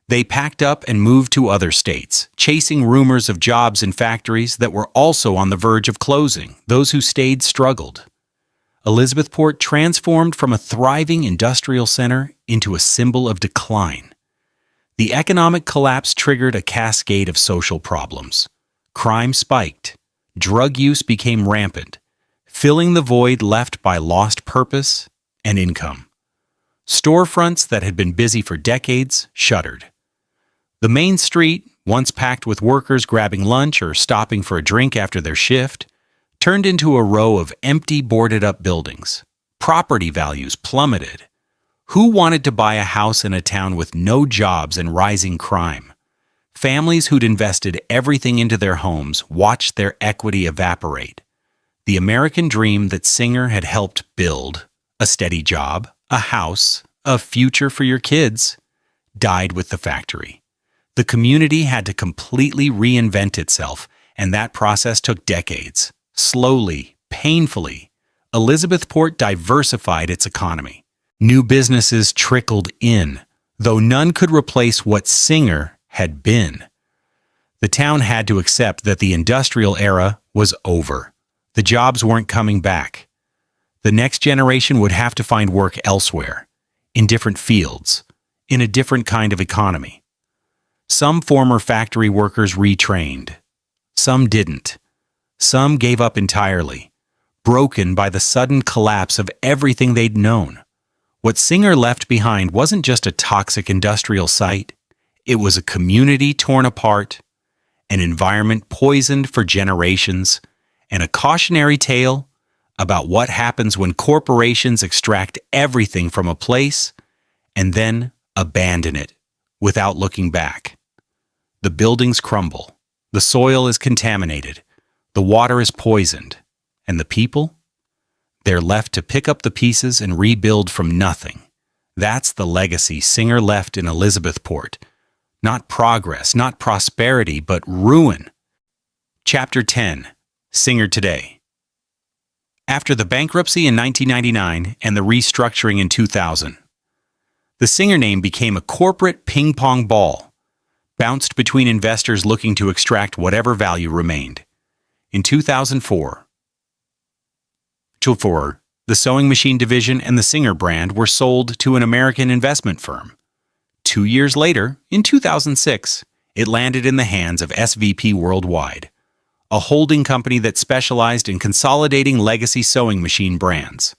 They packed up and moved to other states, chasing rumors of jobs in factories that were also on the verge of closing. Those who stayed struggled. Elizabethport transformed from a thriving industrial center into a symbol of decline. The economic collapse triggered a cascade of social problems. Crime spiked. Drug use became rampant, filling the void left by lost purpose and income. Storefronts that had been busy for decades shuttered. The main street, once packed with workers grabbing lunch or stopping for a drink after their shift, turned into a row of empty, boarded-up buildings. Property values plummeted. Who wanted to buy a house in a town with no jobs and rising crime? Families who'd invested everything into their homes watched their equity evaporate. The American dream that Singer had helped build, a steady job, a house, a future for your kids, died with the factory. The community had to completely reinvent itself, and that process took decades. Slowly, painfully, Elizabethport diversified its economy. New businesses trickled in, though none could replace what Singer had been. The town had to accept that the industrial era was over. The jobs weren't coming back. The next generation would have to find work elsewhere, in different fields, in a different kind of economy. Some former factory workers retrained. Some didn't. Some gave up entirely, broken by the sudden collapse of everything they'd known. What Singer left behind wasn't just a toxic industrial site. It was a community torn apart, an environment poisoned for generations, and a cautionary tale about what happens when corporations extract everything from a place and then abandon it without looking back. The buildings crumble, the soil is contaminated, the water is poisoned, and the people? They're left to pick up the pieces and rebuild from nothing. That's the legacy Singer left in Elizabethport. Not progress, not prosperity, but ruin. Chapter 10. Singer Today. After the bankruptcy in 1999 and the restructuring in 2000, The Singer name became a corporate ping-pong ball, bounced between investors looking to extract whatever value remained. In 2004, the sewing machine division and the Singer brand were sold to an American investment firm. 2 years later, in 2006, it landed in the hands of SVP Worldwide, a holding company that specialized in consolidating legacy sewing machine brands.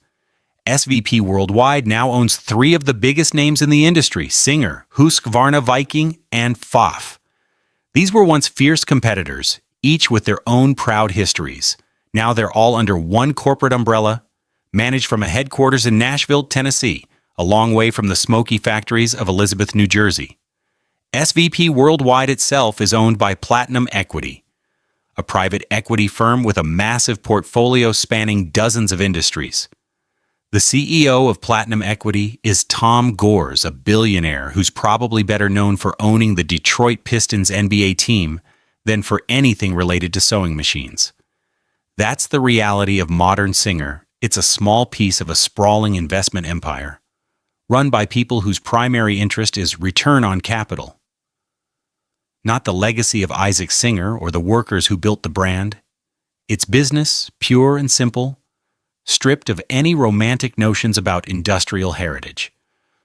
SVP Worldwide now owns 3 of the biggest names in the industry: Singer, Husqvarna Viking, and Pfaff. These were once fierce competitors, each with their own proud histories. Now they're all under one corporate umbrella, managed from a headquarters in Nashville, Tennessee, a long way from the smoky factories of Elizabeth, New Jersey. SVP Worldwide itself is owned by Platinum Equity, a private equity firm with a massive portfolio spanning dozens of industries. The CEO of Platinum Equity is Tom Gores, a billionaire who's probably better known for owning the Detroit Pistons NBA team than for anything related to sewing machines. That's the reality of modern Singer. It's a small piece of a sprawling investment empire, run by people whose primary interest is return on capital. Not the legacy of Isaac Singer or the workers who built the brand. It's business, pure and simple, stripped of any romantic notions about industrial heritage.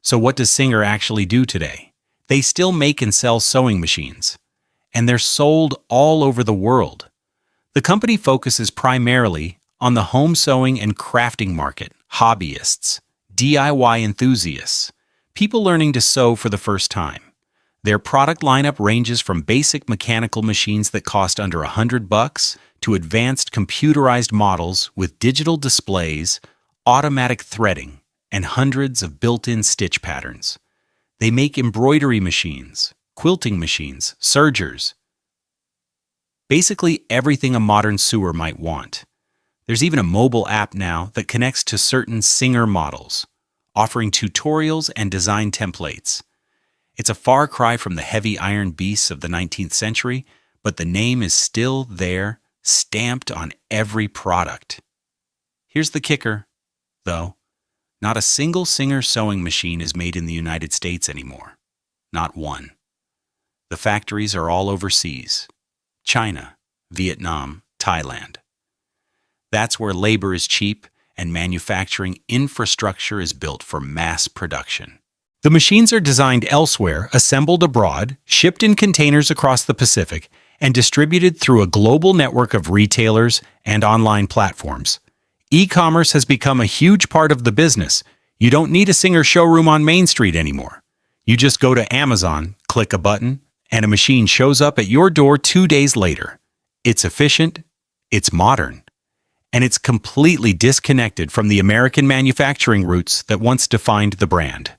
So what does Singer actually do today? They still make and sell sewing machines, and they're sold all over the world. The company focuses primarily on the home sewing and crafting market, hobbyists, DIY enthusiasts, people learning to sew for the first time. Their product lineup ranges from basic mechanical machines that cost under $100 to advanced computerized models with digital displays, automatic threading, and hundreds of built-in stitch patterns. They make embroidery machines, quilting machines, sergers, basically everything a modern sewer might want. There's even a mobile app now that connects to certain Singer models, offering tutorials and design templates. It's a far cry from the heavy iron beasts of the 19th century, but the name is still there, stamped on every product. Here's the kicker, though. Not a single Singer sewing machine is made in the United States anymore. Not one. The factories are all overseas. China, Vietnam, Thailand. That's where labor is cheap and manufacturing infrastructure is built for mass production. The machines are designed elsewhere, assembled abroad, shipped in containers across the Pacific, and distributed through a global network of retailers and online platforms. E-commerce has become a huge part of the business. You don't need a Singer showroom on Main Street anymore. You just go to Amazon, click a button, and a machine shows up at your door 2 days later. It's efficient, it's modern, and it's completely disconnected from the American manufacturing roots that once defined the brand.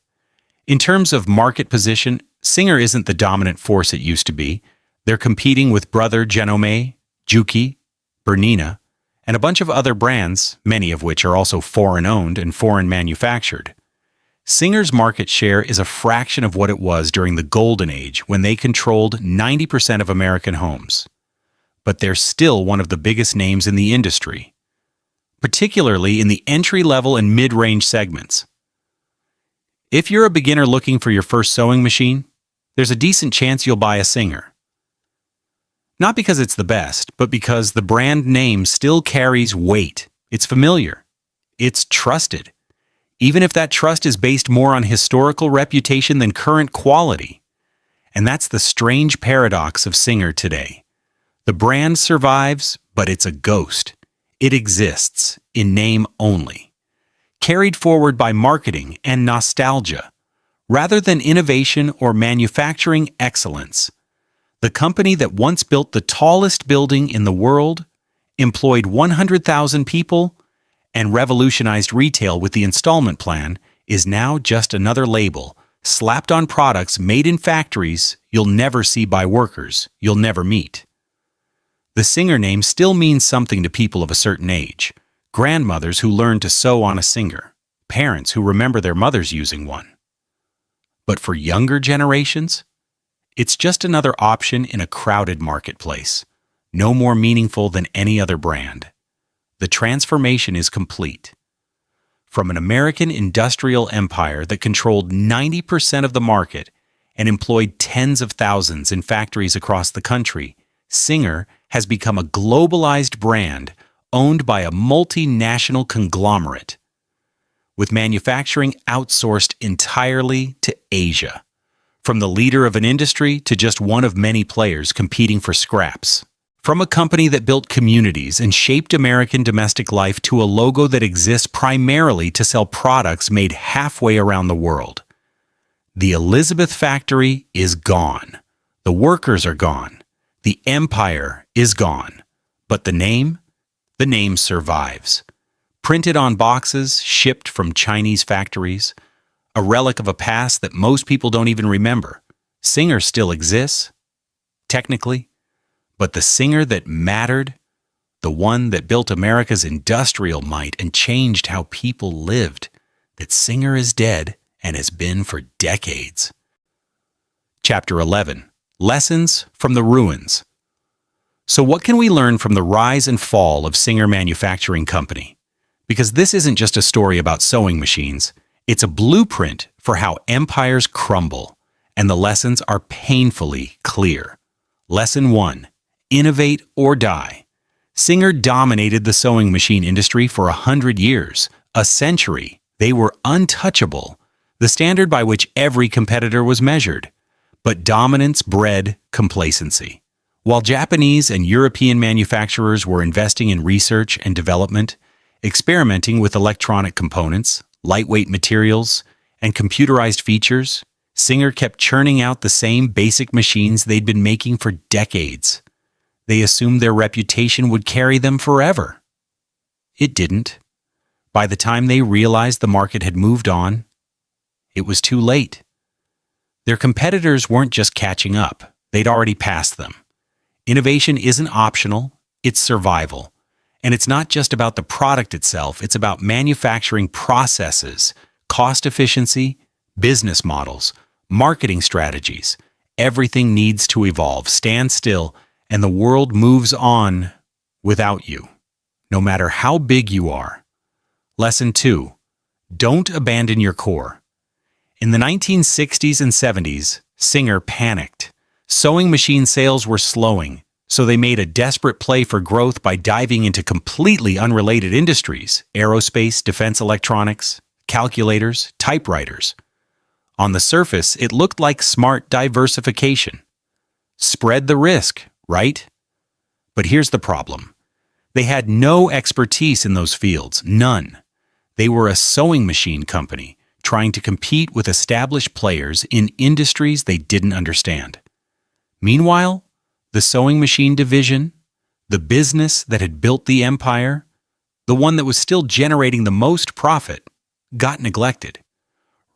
In terms of market position, Singer isn't the dominant force it used to be. They're competing with Brother Genome, Juki, Bernina, and a bunch of other brands, many of which are also foreign-owned and foreign-manufactured. Singer's market share is a fraction of what it was during the Golden Age when they controlled 90% of American homes. But they're still one of the biggest names in the industry, particularly in the entry-level and mid-range segments. If you're a beginner looking for your first sewing machine, there's a decent chance you'll buy a Singer. Not because it's the best, but because the brand name still carries weight. It's familiar. It's trusted, even if that trust is based more on historical reputation than current quality. And that's the strange paradox of Singer today. The brand survives, but it's a ghost. It exists, in name only, carried forward by marketing and nostalgia, rather than innovation or manufacturing excellence. The company that once built the tallest building in the world, employed 100,000 people, and revolutionized retail with the installment plan is now just another label slapped on products made in factories you'll never see by workers you'll never meet. The Singer name still means something to people of a certain age, grandmothers who learned to sew on a Singer, parents who remember their mothers using one. But for younger generations, it's just another option in a crowded marketplace, no more meaningful than any other brand. The transformation is complete. From an American industrial empire that controlled 90% of the market and employed tens of thousands in factories across the country, Singer has become a globalized brand owned by a multinational conglomerate, with manufacturing outsourced entirely to Asia, from the leader of an industry to just one of many players competing for scraps. From a company that built communities and shaped American domestic life to a logo that exists primarily to sell products made halfway around the world. The Elizabeth factory is gone. The workers are gone. The empire is gone. But the name? The name survives. Printed on boxes, shipped from Chinese factories, a relic of a past that most people don't even remember. Singer still exists, technically, but the Singer that mattered, the one that built America's industrial might and changed how people lived, that Singer is dead and has been for decades. Chapter 11. Lessons from the Ruins. So what can we learn from the rise and fall of Singer Manufacturing Company? Because this isn't just a story about sewing machines, it's a blueprint for how empires crumble, and the lessons are painfully clear. Lesson 1. Innovate or die. Singer dominated the sewing machine industry for 100 years, a century. They were untouchable, the standard by which every competitor was measured. But dominance bred complacency. While Japanese and European manufacturers were investing in research and development, experimenting with electronic components, lightweight materials, and computerized features, Singer kept churning out the same basic machines they'd been making for decades. They assumed their reputation would carry them forever. It didn't. By the time they realized the market had moved on, it was too late. Their competitors weren't just catching up, they'd already passed them. Innovation isn't optional, it's survival. And it's not just about the product itself, it's about manufacturing processes, cost efficiency, business models, marketing strategies. Everything needs to evolve, stand still, and the world moves on without you, no matter how big you are. Lesson 2. Don't abandon your core. In the 1960s and 70s, Singer panicked. Sewing machine sales were slowing, so they made a desperate play for growth by diving into completely unrelated industries: aerospace, defense electronics, calculators, typewriters. On the surface, it looked like smart diversification. Spread the risk, right? But here's the problem. They had no expertise in those fields, none. They were a sewing machine company trying to compete with established players in industries they didn't understand. Meanwhile, the sewing machine division, the business that had built the empire, the one that was still generating the most profit, got neglected.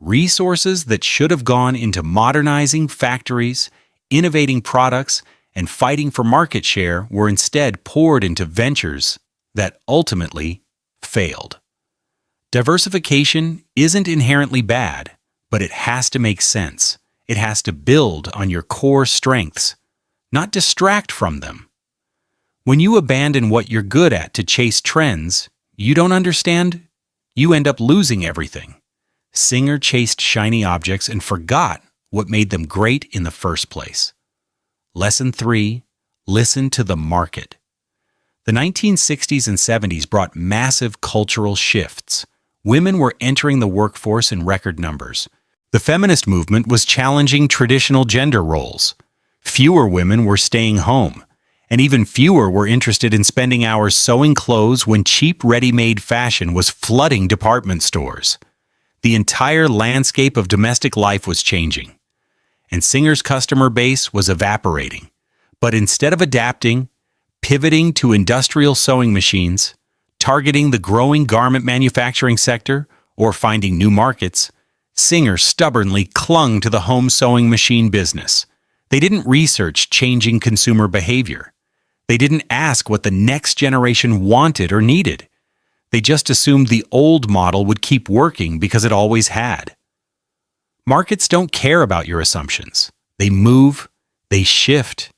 Resources that should have gone into modernizing factories, innovating products, and fighting for market share were instead poured into ventures that ultimately failed. Diversification isn't inherently bad, but it has to make sense. It has to build on your core strengths, not distract from them. When you abandon what you're good at to chase trends you don't understand, you end up losing everything. Singer chased shiny objects and forgot what made them great in the first place. Lesson 3. Listen to the market. The 1960s and 70s brought massive cultural shifts. Women were entering the workforce in record numbers. The feminist movement was challenging traditional gender roles. Fewer women were staying home, and even fewer were interested in spending hours sewing clothes when cheap ready-made fashion was flooding department stores. The entire landscape of domestic life was changing, and Singer's customer base was evaporating. But instead of adapting, pivoting to industrial sewing machines, targeting the growing garment manufacturing sector, or finding new markets, Singer stubbornly clung to the home sewing machine business. They didn't research changing consumer behavior. They didn't ask what the next generation wanted or needed. They just assumed the old model would keep working because it always had. Markets don't care about your assumptions. They move, they shift,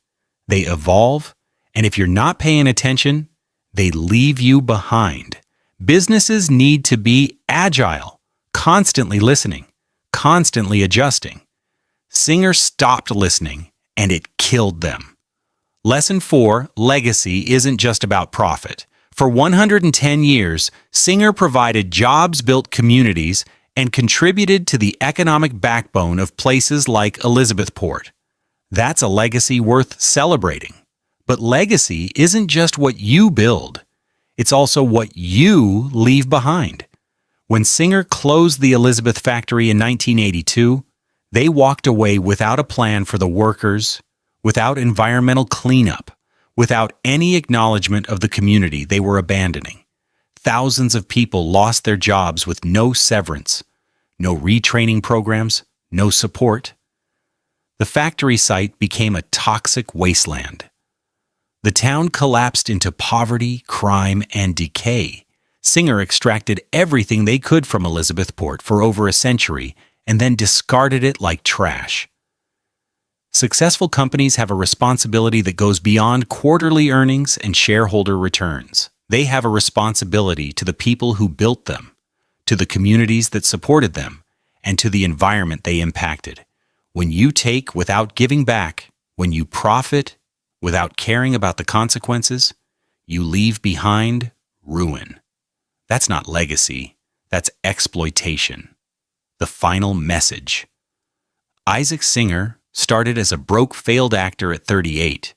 they evolve, and if you're not paying attention, they leave you behind. Businesses need to be agile, constantly listening, constantly adjusting. Singer stopped listening, and it killed them. Lesson 4, legacy isn't just about profit. For 110 years, Singer provided jobs-built communities and contributed to the economic backbone of places like Elizabethport. That's a legacy worth celebrating. But legacy isn't just what you build. It's also what you leave behind. When Singer closed the Elizabeth factory in 1982, they walked away without a plan for the workers, without environmental cleanup, without any acknowledgement of the community they were abandoning. Thousands of people lost their jobs with no severance, no retraining programs, no support. The factory site became a toxic wasteland. The town collapsed into poverty, crime, and decay. Singer extracted everything they could from Elizabethport for over a century and then discarded it like trash. Successful companies have a responsibility that goes beyond quarterly earnings and shareholder returns. They have a responsibility to the people who built them, to the communities that supported them, and to the environment they impacted. When you take without giving back, when you profit without caring about the consequences, you leave behind ruin. That's not legacy, that's exploitation. The final message. Isaac Singer started as a broke, failed actor at 38,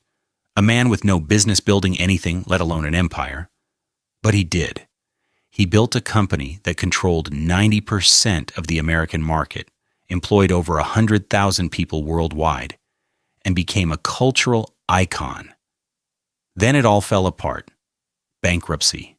a man with no business building anything, let alone an empire. But he did. He built a company that controlled 90% of the American market, employed over 100,000 people worldwide, and became a cultural icon. Then it all fell apart. Bankruptcy.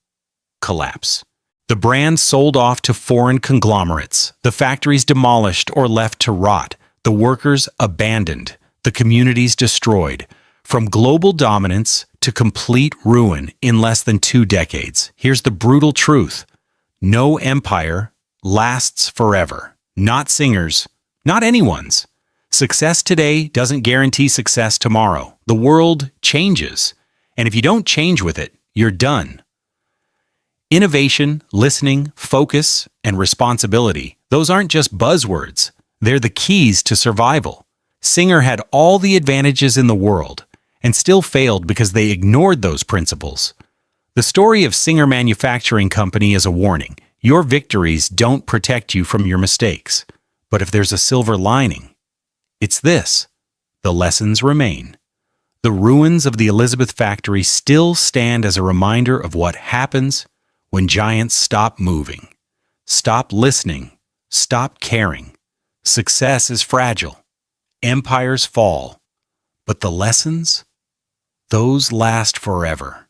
Collapse. The brand sold off to foreign conglomerates, the factories demolished or left to rot, the workers abandoned, the communities destroyed. From global dominance to complete ruin in less than 2 decades. Here's the brutal truth. No empire lasts forever. Not Singer's, not anyone's. Success today doesn't guarantee success tomorrow. The world changes, and if you don't change with it, you're done. Innovation, listening, focus, and responsibility, those aren't just buzzwords. They're the keys to survival. Singer had all the advantages in the world and still failed because they ignored those principles. The story of Singer Manufacturing Company is a warning. Your victories don't protect you from your mistakes. But if there's a silver lining, it's this: the lessons remain. The ruins of the Elizabeth factory still stand as a reminder of what happens when giants stop moving, stop listening, stop caring. Success is fragile. Empires fall. But the lessons? Those last forever.